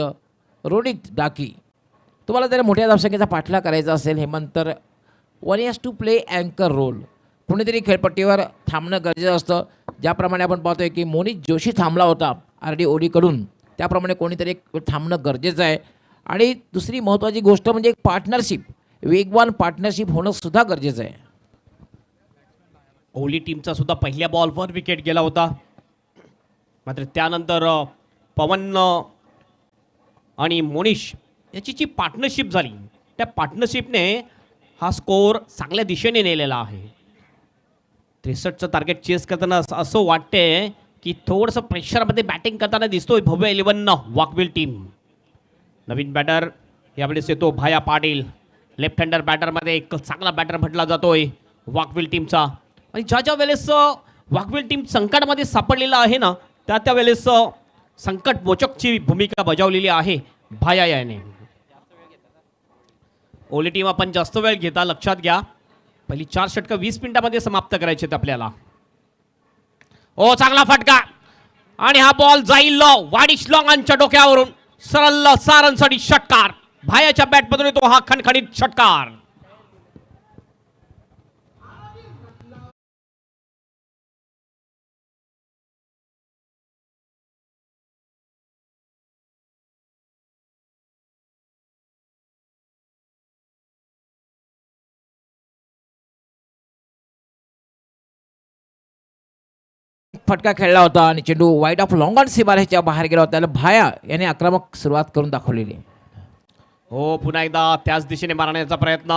रोनित डाकी. तुम्हाला जर मोठ्या धावसंख्येचा पाठलाग करायचा असेल हेमंत तर वन हॅज टू प्ले अँकर रोल. कुणीतरी खेळपट्टीवर थांबणं गरजेचं असतं. ज्याप्रमाणे आपण पाहतोय की मोनित जोशी थांबला होता RDODकडून, त्याप्रमाणे कोणीतरी एक थांबणं गरजेचं आहे. आणि दुसरी महत्त्वाची गोष्ट म्हणजे एक पार्टनरशिप, वेगवान पार्टनरशिप होणं सुद्धा गरजेचं आहे. ओली टीमचा सुद्धा पहिल्या बॉलवर विकेट गेला होता. मात्र त्यानंतर पवन आणि मोनिश याची जी पार्टनरशिप झाली त्या पार्टनरशिपने हा स्कोअर चांगल्या दिशेने नेलेला आहे. 63चं टार्गेट चेस करताना असं वाटतंय की थोडंसं प्रेशरमध्ये बॅटिंग करताना दिसतोय भव्य 11 वाकविल टीम. नवीन बॅटर यावेळेस येतो भाया पाटील. लेफ्ट हँडर बॅटरमध्ये एक चांगला बॅटर म्हटला जातोय वाकविल टीमचा. आणि ज्या वेळेस वाकविल टीम संकटामध्ये सापडलेला आहे ना त्या वेळेस संकट मोचकची भूमिका बजावलेली आहे भाया याने. ओली टीम आपण जास्त वेळ घेता लक्षात घ्या. पहिली 4 षटकं 20 मिनिटांमध्ये समाप्त करायचे आहेत आपल्याला. ओ चांगला फटका आणि हा बॉल जाईल वाडिश लॉंगांच्या डोक्यावरून सरळ सारंगसाठी षटकार. भायाच्या बॅटमधून येतो हा खणखणीत षटकार. फटका खेळला होता आणि चेंडू वाईड ऑफ लॉंग ऑन सीमारेषेच्या बाहेर गेला होता. त्याला भाया याने आक्रमक सुरुवात करून दाखवलेली. हो पुन्हा एकदा त्याच दिशेने मारण्याचा प्रयत्न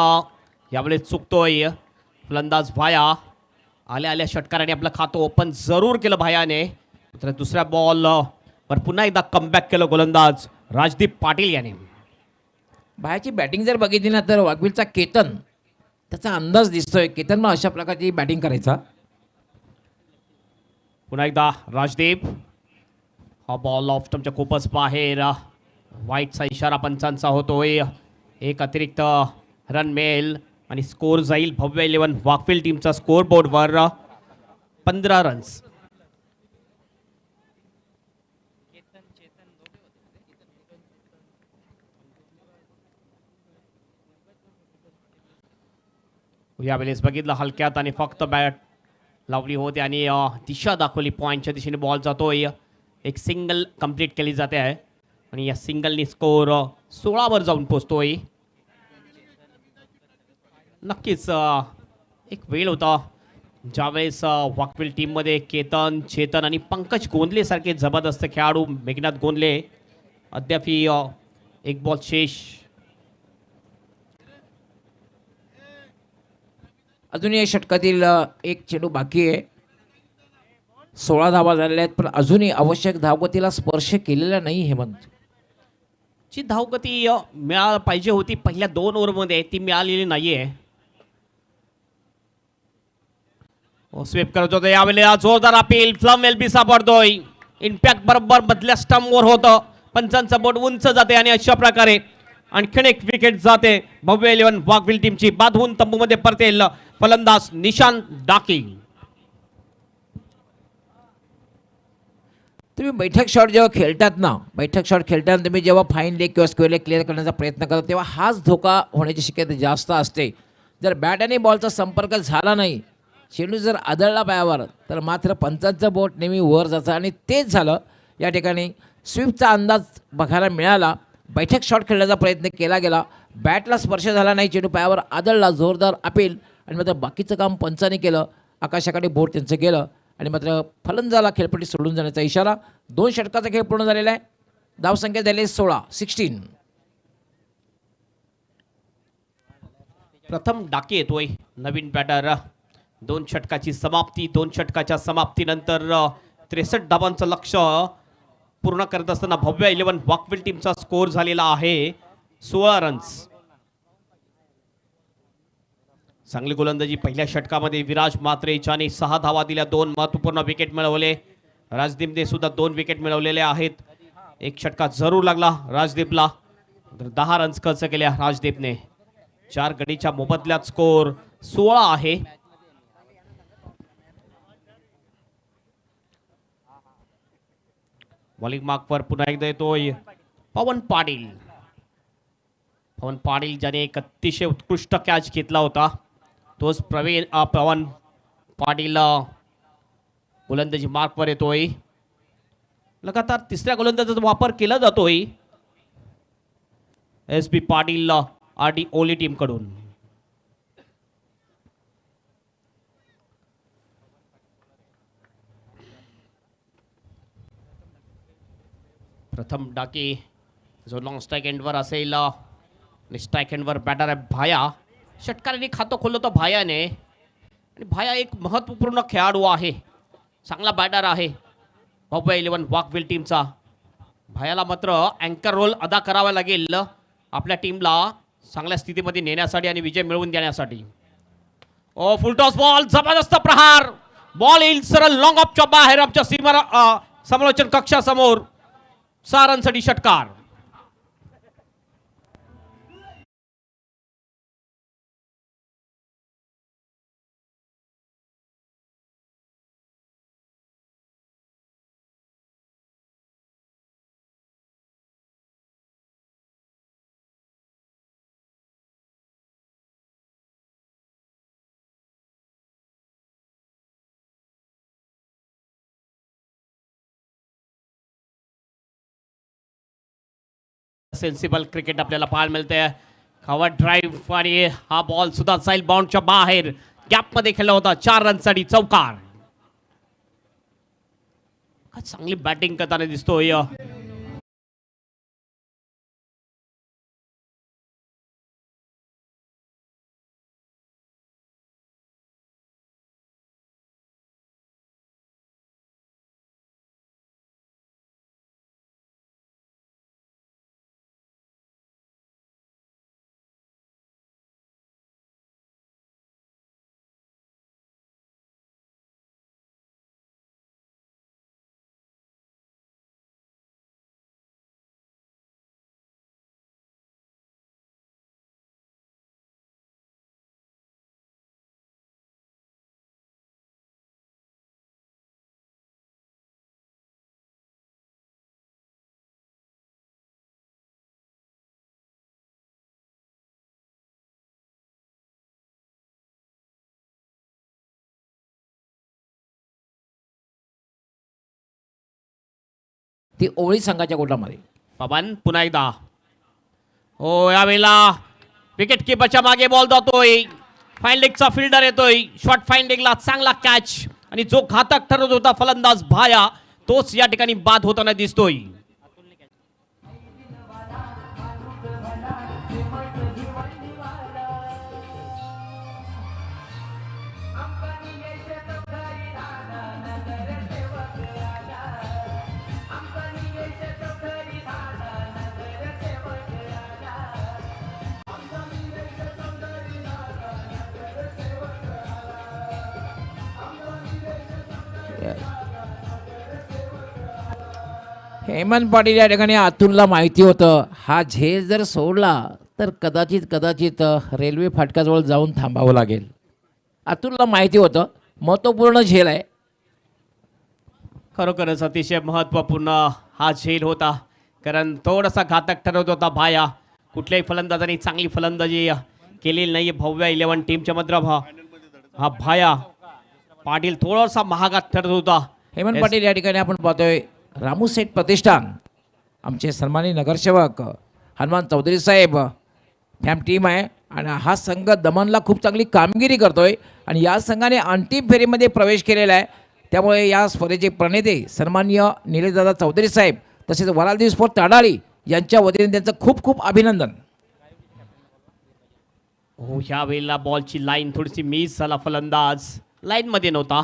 यावेळेस चुकतोय फलंदाज भाया. आल्या षटकाराने आपलं खातं ओपन जरूर केलं भायाने. तर दुसऱ्या बॉल वर पुन्हा एकदा कमबॅक केलं गोलंदाज राजदीप पाटील याने. भायाची बॅटिंग जर बघितली ना तर वाघविलचा केतन त्याचा अंदाज दिसतोय. केतन मग अशा प्रकारची बॅटिंग करायचा. पुन्हा एकदा राजदीप. हा बॉल ऑफ स्टंपच्या खूपच बाहेर. वाईटचा इशारा पंचांचा होतोय. एक अतिरिक्त रन मिळेल आणि स्कोर जाईल भव्य 11 वाकफिल टीमचा स्कोर बोर्डवर 15 रन्स. यावेळेस बघितलं हलक्यात आणि फक्त बॅट लावली होती आणि दिशा दाखवली. पॉईंटच्या दिशेने बॉल जातोय. एक सिंगल कंप्लीट केली जाते आहे आणि या सिंगलनी स्कोर 16 वर जाऊन पोहोचतोय. नक्कीच एक वेळ होता ज्यावेळेस वाकविल टीममध्ये केतन, चेतन आणि पंकज गोंदले सारखे जबरदस्त खेळाडू, मेघनाथ गोंदले अद्याप एक बॉल शेष. अजून या षटकातील एक चेंडू बाकी आहे. 16 धावा झालेल्या आहेत पण अजूनही आवश्यक धावगतीला स्पर्श केलेला नाही हेमंत. जी धावगती मिळायला पाहिजे होती पहिल्या 2 ओव्हरमध्ये ती मिळालेली नाहीये. स्वीप करत होतो यावेळेला जोरदार अपील फ्लम एल बी सापडतोय. इम्पॅक्ट बरोबर मधल्या स्टंपवर होतं. पंचांचं बोट उंच जाते आणि अशा प्रकारे आणखीन एक विकेट जाते भव्य 11 वाकविल टीमची. बाधवून तंबूमध्ये परतेल फलंदाज निशांत डाकी. तुम्ही बैठक शॉट जेव्हा खेळतात ना, बैठक शॉट खेळताना तुम्ही जेव्हा फाईन लेग किंवा स्क्वेअर लेग क्लिअर करण्याचा प्रयत्न करता तेव्हा हाच धोका होण्याची शक्यता जास्त असते. जर बॅट आणि बॉलचा संपर्क झाला नाही, चेंडू जर आदळला पायावर तर मात्र पंचांचं बोट नेहमी वर जातं आणि तेच झालं या ठिकाणी. स्वीपचा अंदाज बघायला मिळाला. बैठक शॉट खेळण्याचा प्रयत्न केला गेला, बॅटला स्पर्श झाला नाही, चेंडू पायावर आदळला, जोरदार अपील आणि मात्र बाकीचं काम पंचाने केलं. आकाशाकडे बोट त्यांचं गेलं आणि मात्र फलंदाजाला खेळपट्टी सोडून जाण्याचा इशारा. 2 षटकाचा खेळ पूर्ण झालेला आहे. धावसंख्या झाली 16. प्रथम डाके येतोय नवीन बॅटर. 2 षटकाची समाप्ती. 2 षटकाच्या समाप्तीनंतर 63 धावांचं लक्ष पूर्ण करत असताना भव्य 11 वाकविल टीमचा स्कोर झालेला आहे 16 रन्स. चांगली गोलंदाजी पहिल्या षटकामध्ये विराज मात्रेच्याने 6 धावा दिल्या. 2 महत्त्वपूर्ण विकेट मिळवले. राजदीपने सुद्धा 2 विकेट मिळवलेले आहेत. एक षटका जरूर लागला राजदीपला. 10 रन्स खर्च केल्या राजदीपने. 4 गडीच्या मोबदल्यात स्कोर 16 आहे. बॉलिंग मार्कवर पुन्हा एकदा येतोय पवन पाटील. पवन पाटील ज्याने एक अतिशय उत्कृष्ट कॅच घेतला होता तोच पवन पाटील गोलंदाजी मार्कवर येतोय. लगातार तिसऱ्या गोलंदाजाचा वापर केला जातोय SP पाटील RD ओली टीम कडून. प्रथम डाकी जो लॉंग स्ट्राईक एंडवर असेल आणि स्ट्राईक एंडवर बॅटर आहे भाया. षटकाराने खातं खोललं होतं भायाने आणि भाया एक महत्त्वपूर्ण खेळाडू आहे, चांगला बॅटर आहे भव्य 11 वाकवेल टीमचा. भायाला मात्र अँकर रोल अदा करावा लागेल आपल्या टीमला चांगल्या स्थितीमध्ये नेण्यासाठी आणि विजय मिळवून देण्यासाठी. ओ फुलटॉस बॉल, जबरदस्त प्रहार, बॉल येईल सरळ लॉंग ऑफच्या बाहेर आमच्या समालोचन कक्षासमोर. 6 रनसाठी षटकार. सेन्सिबल क्रिकेट आपल्याला पाहायला मिळते. कव्हर ड्राईव्ह आणि हा बॉल सुद्धा जाईल बाउंडच्या बाहेर. गॅप मध्ये खेळला होता. 4 रनसाठी चौकार. चांगली बॅटिंग करताना दिसतोय ती ओळी संघाच्या गोटामध्ये. पवन पुन्हा एकदा. हो यावेळेला विकेट किपरच्या मागे बॉल जातोय. फाईन लेगचा फिल्डर येतोय. शॉर्ट फाईन लेगला चांगला कॅच आणि जो घातक ठरत होता फलंदाज भाया तोच या ठिकाणी बाद होताना दिसतोय. हेमंत पाटील या ठिकाणी अतुलला माहिती होतं हा झेल जर सोडला तर कदाचित रेल्वे फाटकाजवळ जाऊन थांबावं लागेल. अतुलला माहिती होतं महत्त्वपूर्ण झेल आहे. खरोखरच अतिशय महत्त्वपूर्ण हा झेल होता कारण थोडासा घातक ठरवत होता भाया. कुठल्याही फलंदाजांनी चांगली फलंदाजी केलेली नाही भव्य 11 टीमच्या मात्र हा भाया पाटील थोडासा महागात ठरत होता. हेमंत पाटील या ठिकाणी आपण पाहतोय रामू सेठ प्रतिष्ठान आमचे सन्मानी नगरसेवक हनुमान चौधरी साहेब फॅम टीम आहे आणि हा संघ दमनला खूप चांगली कामगिरी करतोय आणि या संघाने अंतिम फेरीमध्ये प्रवेश केलेला आहे. त्यामुळे या स्पर्धेचे प्रणेते सन्माननीय निलेशदादा चौधरी साहेब तसेच वरालदेवी स्पोर्ट ताडाळी यांच्या वतीने त्यांचं खूप खूप अभिनंदन. हो ह्या वेळेला बॉलची लाईन थोडीशी मिस झाला. फलंदाज लाईनमध्ये नव्हता.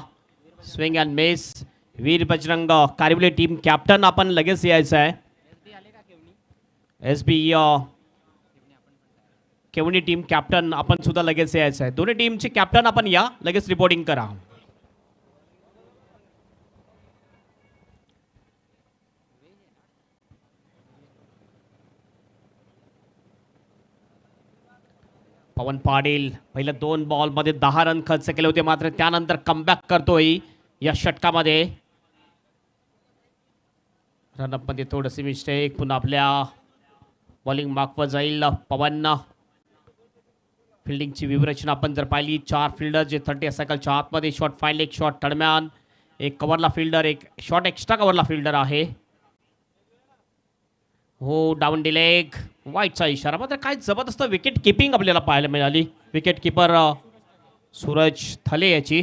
Swing and miss. Veer Bajrang Karivale team captain आपण लगेच यायचं आहे. SB केवणी टीम कॅप्टन आपण सुद्धा लगेच यायचं आहे. दोन्ही टीमचे कॅप्टन आपण या लगेच रिपोर्टिंग करा. पवन पाटील पहिल्या 2 बॉलमध्ये 10 रन खर्च केले होते, मात्र त्यानंतर कमबॅक करतोय या षटकामध्ये. रनअपमध्ये थोडंसे मिस्टेक, पुन्हा आपल्या बॉलिंग मार्कवर जाईल पवन. फिल्डिंगची व्यूहरचना आपण जर पाहिली, 4 फिल्डर जे 30 सायकलच्या आतमध्ये शॉट फाईनल, एक शॉट दरम्यान, एक कव्हरला फिल्डर, एक शॉट एक्स्ट्रा कव्हरला फिल्डर आहे. हो, डाऊन डिलेग, वाईटचा इशारा. मात्र काय जबरदस्त विकेट किपिंग आपल्याला पाहायला मिळाली. विकेट किपर सूरज थले याची.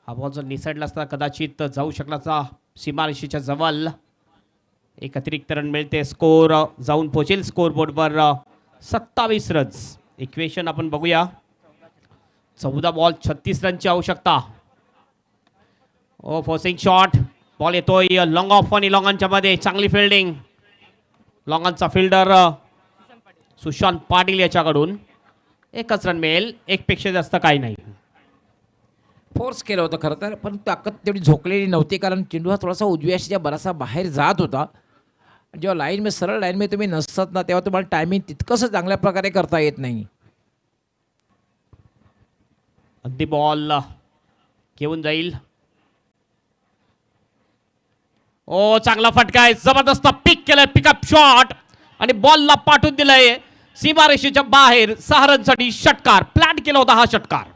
हा बॉल जर निसटला असता कदाचित जाऊ शकला सीमारेषेच्या जवळ. एक अतिरिक्त रन मिळते, स्कोर जाऊन पोहोचेल स्कोर बोर्डवर 27 रन्स. इक्वेशन आपण बघूया. 14 बॉल 36 रनची आवश्यकता. ओ फोर्सिंग शॉट, बॉल येतोय लॉंग ऑफ आणि लॉंगॉनच्या मध्ये. चांगली फिल्डिंग, लॉंगॉनचा फिल्डर सुशांत पाटील याच्याकडून. एकच रन मिळेल, एकपेक्षा जास्त काही नाही. फोर्स केलं होतं खरं तर, पण ताकद तेवढी झोकलेली नव्हती, कारण चेंडू हा थोडासा उजव्याशीच्या बराचसा बाहेर जात होता. जेव्हा लाईन सरळ लाईनमध्ये तुम्ही नसतात ना, तेव्हा तुम्हाला टायमिंग तितकंसं चांगल्या प्रकारे करता येत नाही. अगदी बॉल घेऊन जाईल. ओ चांगला फटका आहे, जबरदस्त पिक केलाय, पिकअप शॉट आणि बॉलला पाठवून दिलंय सीमारेषेच्या बाहेर. 6 रनसाठी षटकार प्लॅन केला होता हा षटकार.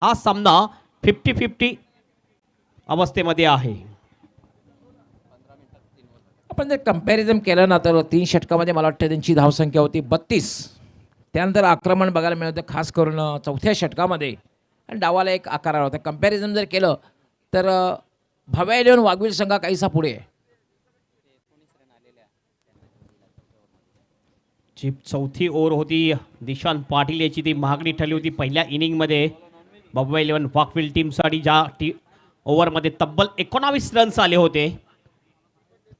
हा सामना 50-50 अवस्थेमध्ये आहे. आपण जर कंपॅरिझन केलं ना, तर 3 षटकामध्ये मला वाटतं त्यांची धावसंख्या होती 32. त्यानंतर आक्रमण बघायला मिळतं, खास करून 4थ्या षटकामध्ये, आणि डावाला एक आकार आला होता. कंपॅरिझन जर केलं तर भव्या इलेव्हन वाघवीर संघ काहीसा पुढे आहे. जी 4थी ओव्हर होती, दिशांत पाटील याची ती महागडी ठरली होती पहिल्या इनिंगमध्ये. बॉम्बे 11 वाकफील्ड टीमसाठी ज्या ओव्हरमध्ये तब्बल 19 रन्स आले होते.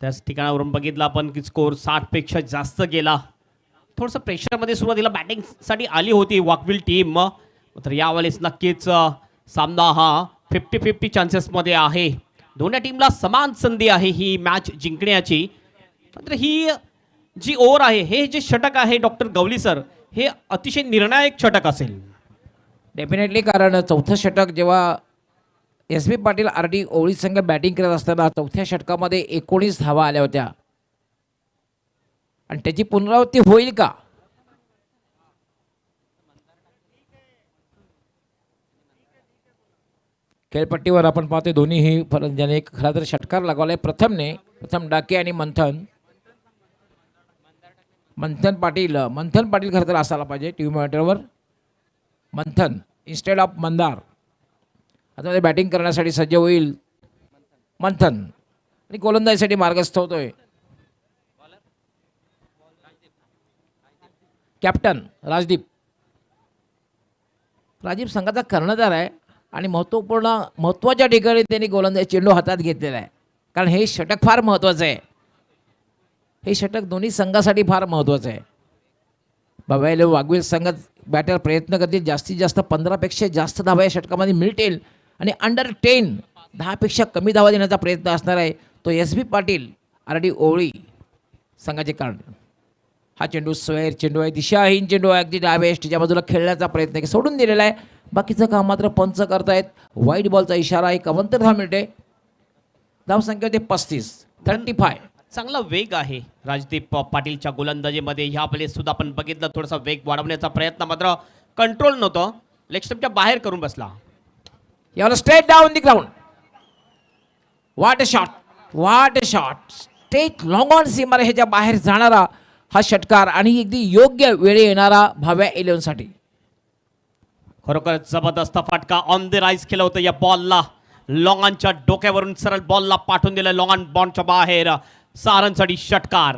त्याच ठिकाणावरून बघितलं आपण की स्कोर 60पेक्षा जास्त गेला. थोडंसं प्रेशरमध्ये सुरुवातीला बॅटिंगसाठी आली होती वाकफील्ड टीम. तर यावेळेस नक्कीच सामना हा 50-50 चान्सेसमध्ये आहे. दोन्ही टीमला समान संधी आहे ही मॅच जिंकण्याची. मात्र ही जी ओव्हर आहे, हे जे षटक आहे डॉक्टर गवली सर, हे अतिशय निर्णायक षटक असेल. डेफिनेटली, कारण 4थं षटक जेव्हा एस.बी. पाटील आर.डी. ओवळी संघ बॅटिंग करत असताना 4थ्या षटकामध्ये 19 धावा आल्या होत्या, आणि त्याची पुनरावृत्ती होईल का? खेळपट्टीवर आपण पाहतोय दोन्हीही ज्याने एक खरा तर षटकार लागवलाय. प्रथम डाके आणि मंथन पाटील खरं तर असायला पाहिजे टीव्ही मॉनिटरवर. मंथन इन्स्टेड ऑफ मंदार आता बॅटिंग करण्यासाठी सज्ज होईल मंथन, आणि गोलंदाजीसाठी मार्गस्थ होतोय कॅप्टन राजदीप संघाचा कर्णधार आहे, आणि महत्त्वाच्या ठिकाणी त्यांनी गोलंदाजी चेंडू हातात घेतलेला आहे. कारण हे षटक फार महत्त्वाचं आहे. हे षटक दोन्ही संघासाठी फार महत्त्वाचं आहे. बघायला वाघवीर संघात बॅटर प्रयत्न करतील, जास्तीत जास्त 15पेक्षा जास्त धावा या षटकामध्ये मिळतील, आणि अंडर 10पेक्षा कमी धावा देण्याचा प्रयत्न असणार आहे तो एस.बी. पाटील आर.डी. ओवळी संघाचे कारण. हा चेंडू स्वैर चेंडू आहे, दिशाहीन चेंडू आहे, अगदी डाव्या एसटीच्या बाजूला खेळण्याचा प्रयत्न आहे, सोडून दिलेला आहे. बाकीचं काम मात्र पंच करतायत. व्हाईट बॉलचा इशारा, एक अवंतर 10 मिनिटे. धावसंख्या होते 35. चांगला वेग आहे राजदीप पाटीलच्या गोलंदाजीमध्ये. ह्या वेळेस सुद्धा आपण बघितलं थोडासा वेग वाढवण्याचा प्रयत्न, मात्र कंट्रोल नव्हतं, लेग स्टंपच्या बाहेर करून बसला. याला straight down the ground. What a shot straight long on सीमार ह्याच्या बाहेर जाणारा हा षटकार आणि अगदी योग्य वेळी येणारा भाव्या 11 साठी. खरोखर जबरदस्त फटका ऑन द राईज केलं होतं या बॉलला. लॉंगॉनच्या डोक्यावरून सरळ बॉलला पाठवून दिलं लॉंगॉन बॉन्डच्या बाहेर. 6 रनसाठी षटकार.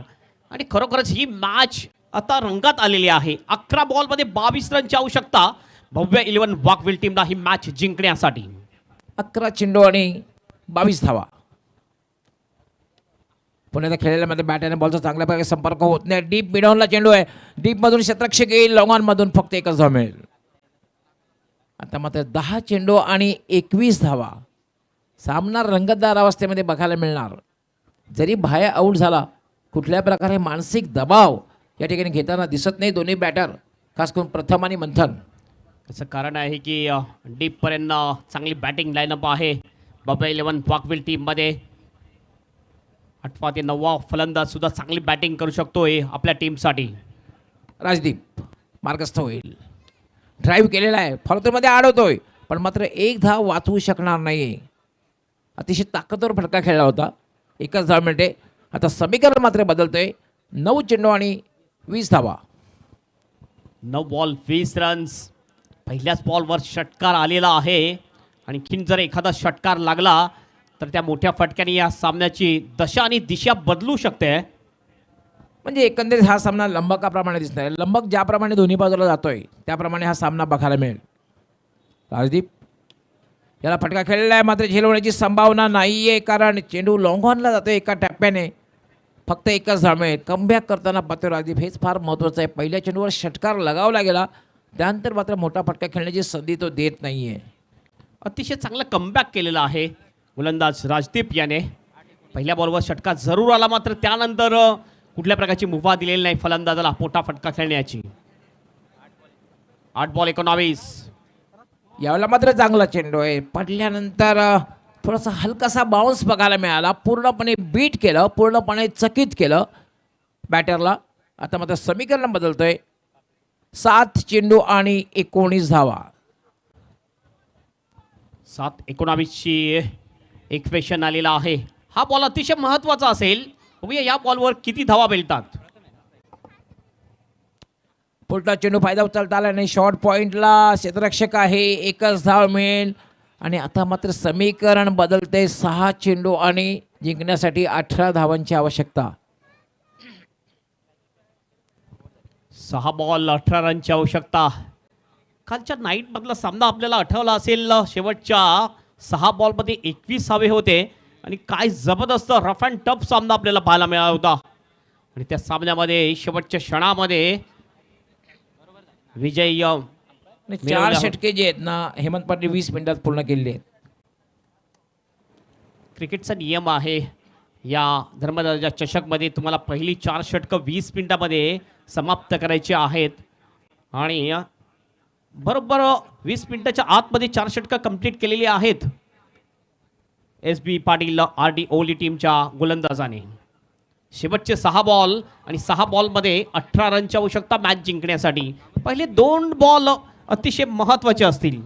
आणि खरोखरच ही मॅच आता रंगात आलेली आहे. 11 बॉलमध्ये 22 रनची आवश्यकता भव्य 11 वाघविल टीमला ही मॅच जिंकण्यासाठी. 11 चेंडू आणि 22 धावा. पुण्याच्या खेळलेल्यामध्ये बॅट आणि बॉलचा चांगल्या प्रकारे संपर्क होत नाही. डीप मिडॉनला चेंडू आहे, डीप मधून क्षेत्ररक्षक येईल, लॉंग मधून फक्त एकच धाव मिळेल. आता मात्र 10 चेंडू आणि 21 धावा. सामना रंगतदार अवस्थेमध्ये बघायला मिळणार. जरी बाहेर आऊट झाला, कुठल्या प्रकारे मानसिक दबाव या ठिकाणी घेताना दिसत नाही दोन्ही बॅटर, खास करून प्रथम आणि मंथन. त्याचं कारण आहे की डीपपर्यंत चांगली बॅटिंग लाईनअप आहे भव्य 11 वाघविल टीममध्ये. 8वा ते 9वा फलंदाज सुद्धा चांगली बॅटिंग करू शकतोय आपल्या टीमसाठी. राजदीप मार्गस्थ होईल. ड्राईव्ह केलेला आहे, फॉलोमध्ये अडवतोय, पण मात्र एक धाव वाचवू शकणार नाही. अतिशय ताकदवर फटका खेळला होता. एकच धाव मिळते. आता समीकरण मात्र बदलतोय. 9 चेंडू आणि 20 धावा. 9 बॉल 20 रन्स. पहिल्याच बॉलवर षटकार आलेला आहे. आणखीन जर एखादा षटकार लागला तर त्या मोठ्या फटक्याने या सामन्याची दशा आणि दिशा बदलू शकते. म्हणजे एकंदरीत हा सामना लंबकाप्रमाणे दिसत आहे. लंबक ज्याप्रमाणे दोन्ही बाजूला जातोय त्याप्रमाणे हा सामना बघायला मिळेल. राजदीप याला फटका खेळलेला आहे, मात्र झेलवण्याची संभावना नाही आहे, कारण चेंडू लॉंग ऑनला जातो एका टप्प्याने. फक्त एकच धाव मिळेल. कमबॅक करताना पाहतो राजदीप, हेच फार महत्त्वाचं आहे. पहिल्या चेंडूवर षटकार लगावला गेला, त्यानंतर मात्र मोठा फटका खेळण्याची संधी तो देत नाही आहे. अतिशय चांगला कमबॅक केलेला आहे गोलंदाज राजदीप याने. पहिल्या बॉलवर षटकार जरूर आला, मात्र त्यानंतर कुठल्या प्रकारची मुभा दिलेली नाही फलंदाजाला मोठा फटका खेळण्याची. 8 बॉल 19. यावेळेला मात्र चांगला चेंडू आहे. पडल्यानंतर थोडासा हलकासा बाउन्स बघायला मिळाला. पूर्णपणे बीट केलं, पूर्णपणे चकित केलं बॅटरला. आता मात्र समीकरण बदलतोय. 7 चेंडू आणि 19 धावा. 7-19ची इक्वेशन आलेला आहे. हा बॉल अतिशय महत्वाचा असेल. बघूया या बॉलवर किती धावा मिळतात. पुढचा चेंडू फायदा उचलता आला नाही. शॉर्ट पॉइंटला क्षेत्ररक्षक आहे, एकच धाव मिळेल. आणि आता मात्र समीकरण बदलते. 6 चेंडू आणि जिंकण्यासाठी 18 धावांची आवश्यकता. 6 बॉल 18 रनची आवश्यकता. कालच्या नाईटमधला सामना आपल्याला आठवला असेल. शेवटच्या 6 बॉलमध्ये 21 धावे होते आणि काय जबरदस्त रफ अँड टफ सामना आपल्याला पाहायला मिळाला होता. आणि त्या सामन्यामध्ये शेवटच्या क्षणामध्ये विजय 4 षटके जे आहेत ना हेमंत पाटील 20 मिनिटात पूर्ण केलेले आहेत. क्रिकेटचा नियम आहे. या धर्मराजा चषकमध्ये तुम्हाला पहिली 4 षटकं 20 मिनिटामध्ये समाप्त करायची आहेत. आणि बरोबर 20 मिनिटाच्या आतमध्ये 4 षटकं कंप्लीट केलेली आहेत SB पाटील RD ओली टीमच्या गोलंदाजाने. शेवटचे 6 बॉल आणि 6 बॉलमध्ये 18 रनची आवश्यकता मॅच जिंकण्यासाठी. पहिले 2 बॉल अतिशय महत्त्वाचे असतील.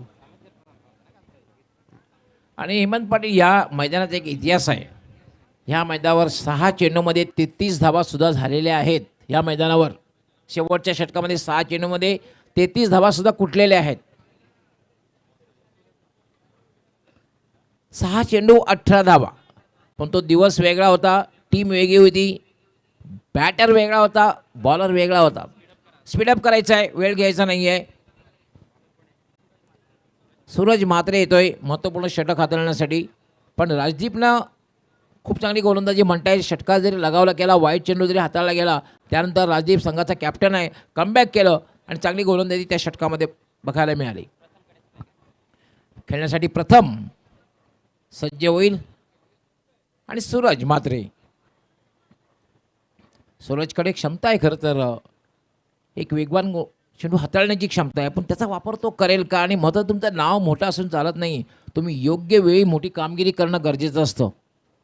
आणि हेमंत पाटील या मैदानाचा एक इतिहास आहे. ह्या मैदानावर 6 चेंडूमध्ये 33 धावा सुद्धा झालेल्या आहेत. या मैदानावर शेवटच्या षटकामध्ये 6 चेंडूमध्ये 33 धावा सुद्धा कुठलेल्या आहेत. 6 चेंडू 18 धावा. पण तो दिवस वेगळा होता, टीम वेगळी होती, बॅटर वेगळा होता, बॉलर वेगळा होता. स्पीडअप करायचा आहे, वेळ घ्यायचा नाही आहे. सूरज म्हात्रे येतोय महत्त्वपूर्ण षटक हाताळण्यासाठी. पण राजदीपनं खूप चांगली गोलंदाजी म्हणता येईल. षटकार जरी लगावला केला, वाईट चेंडू जरी हाताळला गेला, त्यानंतर राजदीप संघाचा कॅप्टन आहे, कमबॅक केलं आणि चांगली गोलंदाजी त्या षटकामध्ये बघायला मिळाली. खेळण्यासाठी प्रथम सज्ज होईल आणि सूरज म्हात्रे. सूरजकडे क्षमता आहे खरं तर एक वेगवान चेंडू हाताळण्याची क्षमता आहे, पण त्याचा वापर तो करेल का? आणि महत्त्व तुमचं नाव मोठं असून चालत नाही, तुम्ही योग्य वेळी मोठी कामगिरी करणं गरजेचं असतं.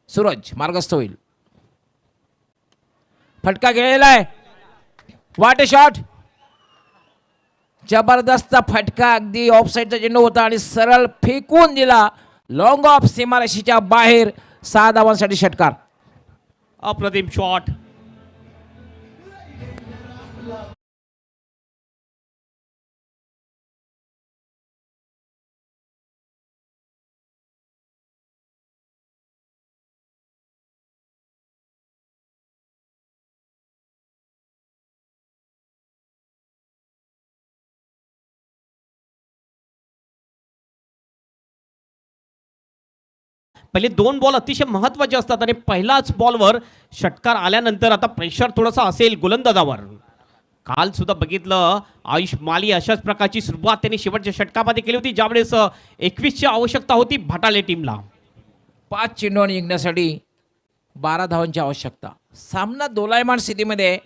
सूरज मार्गस्थ होईल. फटका गेलेला आहे. वाट शॉट, जबरदस्त फटका, अगदी ऑफसाईडचा चेंडू होता आणि सरळ फेकून दिला लॉंग ऑफ सीमारेषेच्या बाहेर. 6 धावांसाठी षटकार. अप्रतिम शॉट. पहिले 2 बॉल अतिशय महत्त्वाचे असतात आणि पहिलाच बॉलवर षटकार आल्यानंतर आता प्रेशर थोडंसं असेल गोलंदाजावर. काल सुद्धा बघितलं आयुष माली अशाच प्रकारची सुरुवात त्यांनी शेवटच्या षटकामध्ये केली होती, ज्यावेळेस 21ची आवश्यकता होती भाटाले टीमला. 5 चेंडू आणि जिंकण्यासाठी 12 धावांची आवश्यकता. सामना दोलायमान स्थितीमध्ये.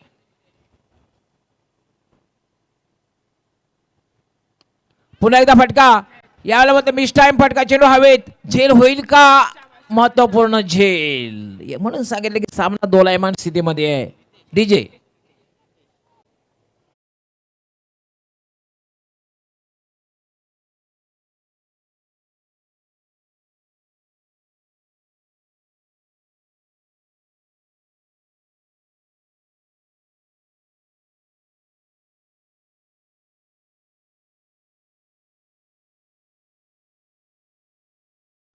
पुन्हा एकदा फटका, यावेळेला म्हणतो मिस टाइम फटका, चेंडू हवेत. झेल होईल का? महत्वपूर्ण झेल. म्हणून सांगितलं की सामना दोलायमान स्थितीमध्ये आहे. डीजे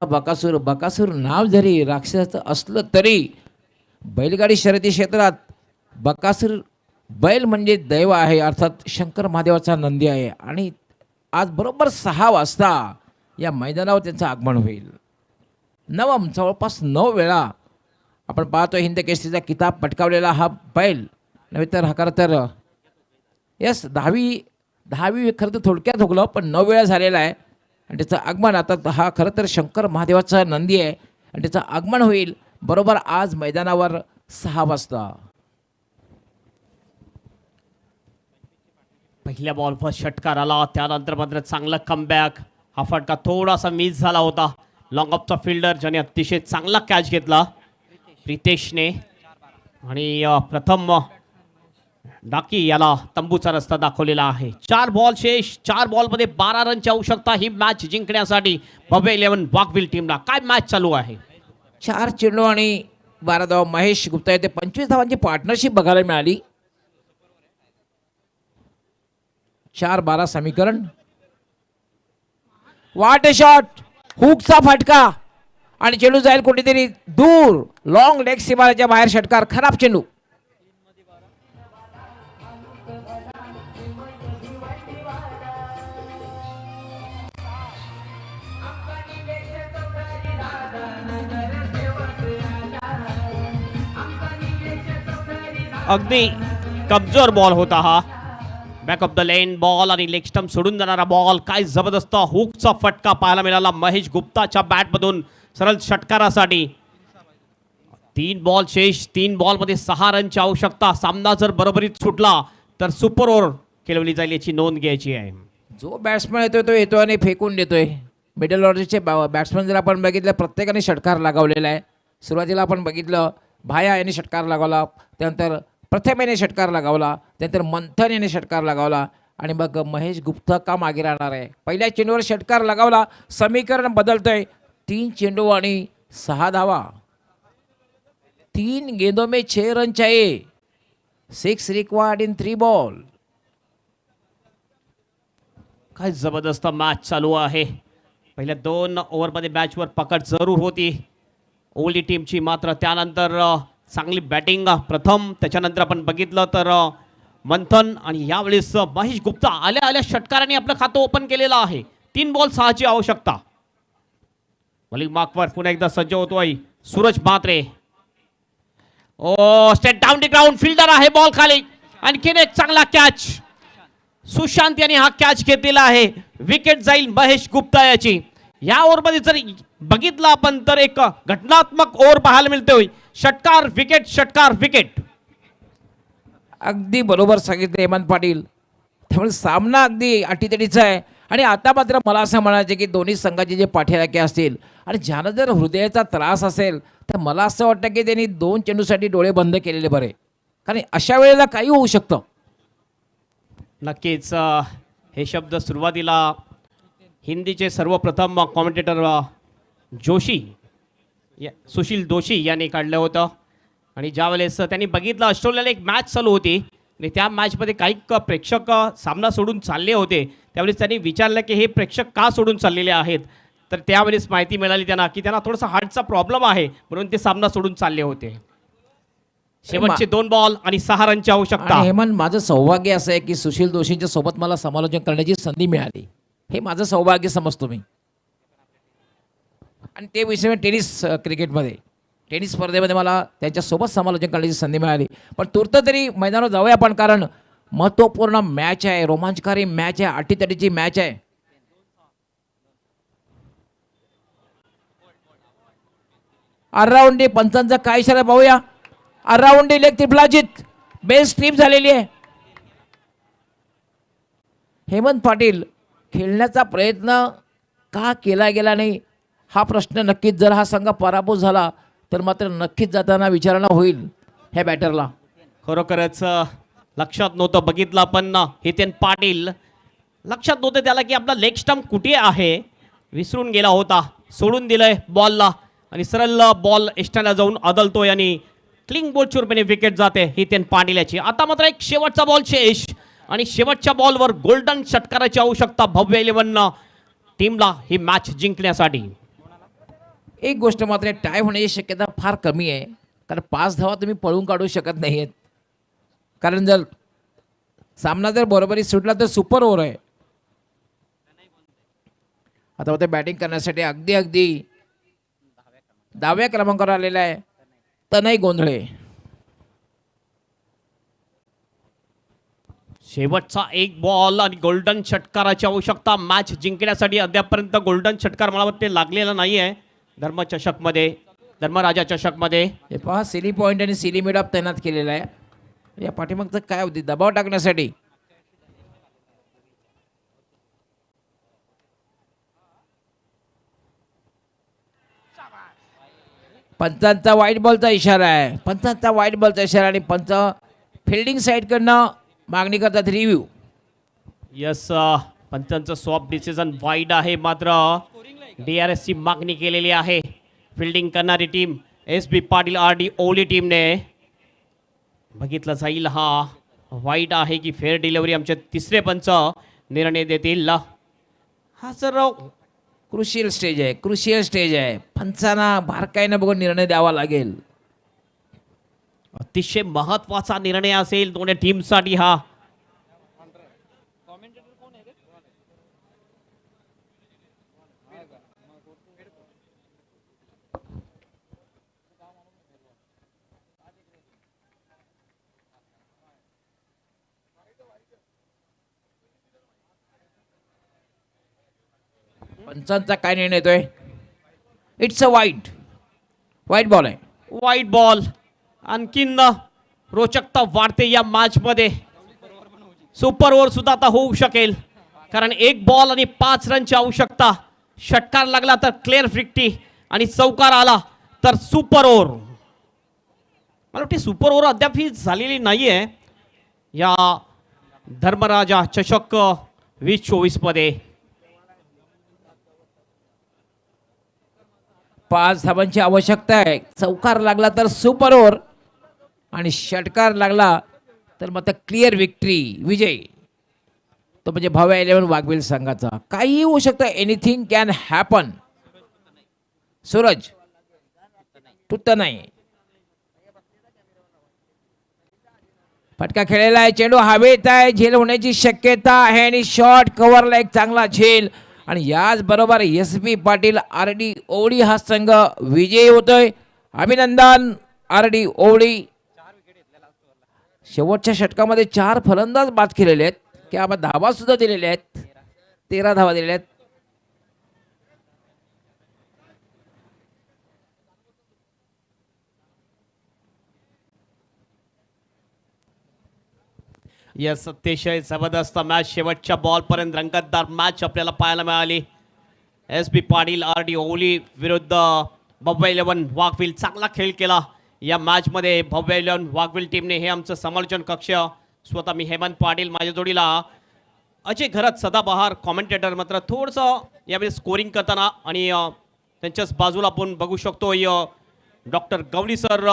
बकासूर. बकासूर नाव जरी राक्षसाचं असलं तरी बैलगाडी शर्यती क्षेत्रात बकासूर बैल म्हणजे दैव आहे, अर्थात शंकर महादेवाचा नंदी आहे. आणि आज बरोबर 6 वाजता या मैदानावर त्यांचं आगमन होईल. जवळपास 9 वेळा आपण पाहतो हिंद केसरीचा किताब पटकावलेला हा बैल नव्हे तर हा खरं तर यस 10वी खरं तर थोडक्यात हुकलं, पण 9 वेळा झालेला आहे. आणि त्याचं आगमन आता हा खरं तर शंकर महादेवाचा नंदी आहे आणि त्याचं आगमन होईल बरोबर आज मैदानावर 6 वाजता. पहिल्या बॉलवर षटकार आला, त्यानंतर मात्र चांगला कमबॅक. हा फटका थोडासा मिस झाला होता. लॉंग ऑफचा फिल्डर ज्याने अतिशय चांगला कॅच घेतला प्रितेशने. आणि प्रथम डाकी याला तंबूचा रस्ता दाखवलेला आहे. 4 बॉल शेष, 4 बॉलमध्ये 12 रनची आवश्यकता ही मॅच जिंकण्यासाठी भव्य 11 वाघविल टीमला. काय मॅच चालू आहे. 4 चेंडू आणि 12 धावा. महेश गुप्ता येथे 25 धावांची पार्टनरशिप बघायला मिळाली. 4-12 समीकरण. वाट शॉट, हुकचा फटका आणि चेंडू जाईल कुठेतरी दूर. लॉंग लेग सीमारेच्या बाहेर षटकार. खराब चेंडू. अगदी कमजोर बॉल होता हा. Back of the lane ball आणि लेग स्टंप सोडून जाणारा बॉल. काय जबरदस्त हुकचा फटका पाहायला मिळाला महेश गुप्ताच्या बॅटमधून सरळ षटकारासाठी. 3 बॉल शेष, 3 बॉलमध्ये 6 रनची आवश्यकता. सामना जर बरोबरीत सुटला तर सुपर ओव्हर केलवली जाईल याची नोंद घ्यायची आहे. जो बॅट्समन येतोय तो येतो आणि फेकून देतोय. मिडल ऑर्डरचे बॅट्समन जर आपण बघितलं प्रत्येकाने षटकार लगावलेला आहे. सुरुवातीला आपण बघितलं भाया यांनी षटकार लगावला, त्यानंतर प्रथम याने षटकार लगावला, त्यानंतर मंथन याने षटकार लगावला आणि मग महेश गुप्ता का मागे राहणार आहे. पहिल्या चेंडूवर षटकार लगावला. समीकरण बदलतंय. 3 चेंडू आणि 6 धावा. 3 गेंदों में 6 रन चाहिए. 6 रिक्वायर्ड इन 3 बॉल. काय जबरदस्त मॅच चालू आहे. पहिल्या 2 ओव्हरमध्ये मॅचवर पकड जरूर होती ओली टीमची, मात्र त्यानंतर चांगली बॅटिंग प्रथम, त्याच्यानंतर आपण बघितलं तर मंथन आणि यावेळेस महेश गुप्ता आल्या आल्या षटकाराने आपलं खातं ओपन केलेलं आहे. 3 बॉल 6ची आवश्यकता. मलिक मार्कवर पुन्हा एकदा सज्ज होतोय Suraj Mhatre. Oh straight down the ground, fielder आहे बॉल खाली. आणखीन एक चांगला कॅच. सुशांत यांनी हा कॅच घेतलेला आहे. विकेट जाईल महेश गुप्ता याची. या ओव्हरमध्ये जर बघितलं आपण तर एक घटनात्मक ओव्हर पाहायला मिळतोय. षटकार विकेट, षटकार विकेट. अगदी बरोबर सांगितलं हेमंत पाटील. त्यामुळे सामना अगदी अटीतटीचा आहे. आणि आता मात्र मला असं म्हणायचं की दोन्ही संघाचे जे पाठीराखे असतील आणि ज्यांना जर हृदयाचा त्रास असेल तर मला असं वाटतं की त्यांनी 2 चेंडूसाठी डोळे बंद केलेले बरे, कारण अशा वेळेला काही होऊ शकतं. नक्कीच हे शब्द सुरुवातीला हिंदीचे सर्वप्रथम कॉमेंटेटर जोशी सुशील दोशी यांनी काढलं होतं. आणि ज्यावेळेस त्यांनी बघितलं ऑस्ट्रेलियाला एक मॅच चालू होती आणि त्या मॅचमध्ये काही प्रेक्षक सामना सोडून चालले होते, त्यावेळेस त्यांनी विचारलं की हे प्रेक्षक का सोडून चाललेले आहेत. तर त्यावेळेस माहिती मिळाली त्यांना की त्यांना थोडासा हार्टचा प्रॉब्लेम आहे म्हणून ते सामना सोडून चालले होते. शेवटचे 2 बॉल आणि 6 रनची आवश्यकता. आणि हेमंत, माझं सौभाग्य असं आहे की सुशील दोशींच्या सोबत मला समालोचन करण्याची संधी मिळाली. हे माझं सौभाग्य समजतो मी. आणि ते विषय टेनिस क्रिकेटमध्ये टेनिस स्पर्धेमध्ये मला त्यांच्यासोबत समालोचन करण्याची संधी मिळाली. पण तूर्त तरी मैदानावर जाऊया आपण, कारण महत्त्वपूर्ण मॅच आहे, रोमांचकारी मॅच आहे, अटीतटीची मॅच आहे. ऑलराऊंड पंचांचा काय इशारा पाहूया. ऑलराऊंड लेग त्रिफलाजित बेस्ट ट्रिप झालेली आहे. हेमंत पाटील, खेळण्याचा प्रयत्न का केला गेला नाही हा प्रश्न नक्कीच, जर हा संघ पराभूत झाला तर मात्र नक्कीच जाताना विचारणा होईल ह्या बॅटरला. खरोखरच लक्षात नव्हतं बघितलं पण हितेन पाटील लक्षात नव्हतं त्याला की आपला लेग स्टंप कुठे आहे, विसरून गेला होता. सोडून दिलंय बॉलला आणि सरळ बॉल एस्टाला जाऊन अदलतोय आणि क्लिंग बोल्ड चुरपणे विकेट जाते हितेन पाटील याची. आता मात्र एक शेवटचा बॉल शेष आणि शेवटच्या बॉलवर गोल्डन षटकाराची आवश्यकता भव्य 11 टीमला ही मॅच जिंकण्यासाठी. एक गोष्ट मात्र, टाय होण्याची शक्यता फार कमी आहे, कारण 5 धावा तुम्ही पळून काढू शकत नाही आहेत. कारण जर सामना जर बरोबरी सुटला तर सुपर ओव्हर आहे. आता ते बॅटिंग करण्यासाठी अगदी 10व्या क्रमांकावर आलेला आहे तनय गोंधळे. शेवटचा एक बॉल आणि गोल्डन षटकाराची आवश्यकता मॅच जिंकण्यासाठी. अद्यापर्यंत गोल्डन षटकार मला वाटते लागलेला नाही आहे धर्मराजा चषकमध्ये. हे पहा, सिली पॉईंट आणि सिली मिड अप तैनात केलेला आहे. या पाठीमागचं काय होती, दबाव टाकण्यासाठी. पंचांचा व्हाईट बॉलचा इशारा आहे, पंचांचा व्हाईट बॉलचा इशारा. आणि पंच फिल्डिंग साईडकडनं मागणी करतात रिव्ह्यू. यस, पंचांचं सॉफ्ट डिसिजन वाईड आहे, मात्र DRS ची मागणी केलेली आहे. फिल्डिंग करणारी टीम SB पाटील RD ओली टीमने. बघितलं जाईल हा वाईड आहे की फेअर डिलिव्हरी. आमचे तिसरे पंच निर्णय देतील. हा सर क्रुशियल स्टेज आहे. पंचांना बारकाईनं बघून निर्णय द्यावा लागेल. अतिशय महत्वाचा निर्णय असेल दोन्ही टीमसाठी हा. पंचांचा काय निर्णय येतोय. इट्स अ वाईट बॉल आहे. वाईट बॉल. आणखीन रोचकता वाढते या मॅच मध्ये. सुपर ओव्हर सुद्धा आता होऊ शकेल, कारण एक बॉल आणि 5 रनची आवश्यकता. षटकार लागला तर क्लिअर विकेट आणि चौकार आला तर सुपर ओव्हर. मला वाटते सुपर ओव्हर अद्याप ही झालेली नाहीये या धर्मराजा चषक 2024 मध्ये. 5 धावांची आवश्यकता आहे. चौकार लागला तर सुपर ओव्हर आणि षटकार लागला तर मग क्लिअर विक्ट्री, विजय. तो म्हणजे भव्य 11 वाघवेल संघाचा. काही होऊ शकतं, एनिथिंग कॅन हॅपन. सूरज तुत्त नाही. फटका खेळलेला आहे, चेंडू हवेत आहे, झेल होण्याची शक्यता आहे आणि शॉर्ट कव्हरला एक चांगला झेल. आणि याच बरोबर SB पाटील RD ओवळी हा संघ विजयी होतोय. अभिनंदन RD ओवळी. शेवटच्या षटकामध्ये 4 फलंदाज बाद केलेले आहेत, की आपण धावा सुद्धा दिलेल्या आहेत. 13 धावा दिलेल्या आहेत. यस, अतिशय जबरदस्त मॅच, शेवटच्या बॉलपर्यंत रंगतदार मॅच आपल्याला पाहायला मिळाली. एस बी पाटील RD ओली विरुद्ध भव्य 11 वाघविल. चांगला खेळ केला या मॅचमध्ये भव्य 11 वाघविल टीमने. हे आमचं समालोचन कक्ष, स्वतः मी हेमंत पाटील, माझ्या जोडीला अजय घरात सदाबहार कॉमेंटेटर. मात्र थोडंसं यावेळी स्कोरिंग करताना आणि त्यांच्याच बाजूला आपण बघू शकतो डॉक्टर गवळी सर,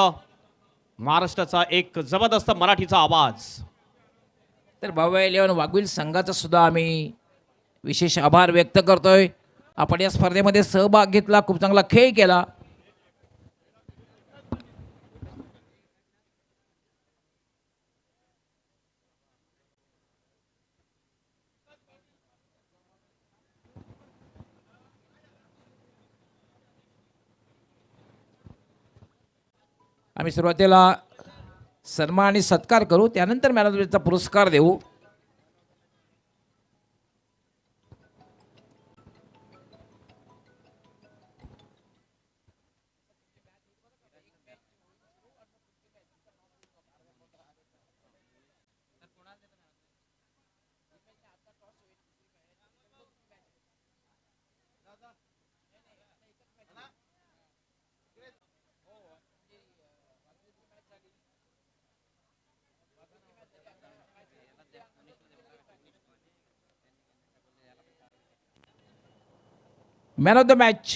महाराष्ट्राचा एक जबरदस्त मराठीचा आवाज. तर भव्य 11 वाघविल संघाचा सुद्धा आम्ही विशेष आभार व्यक्त करतोय. आपण या स्पर्धेमध्ये सहभाग घेतला, खूप चांगला खेळ केला. आम्ही सुरुवातीला सन्मान आणि सत्कार करू, त्यानंतर मॅन ऑफ द मॅचचा पुरस्कार देऊ. Man of the match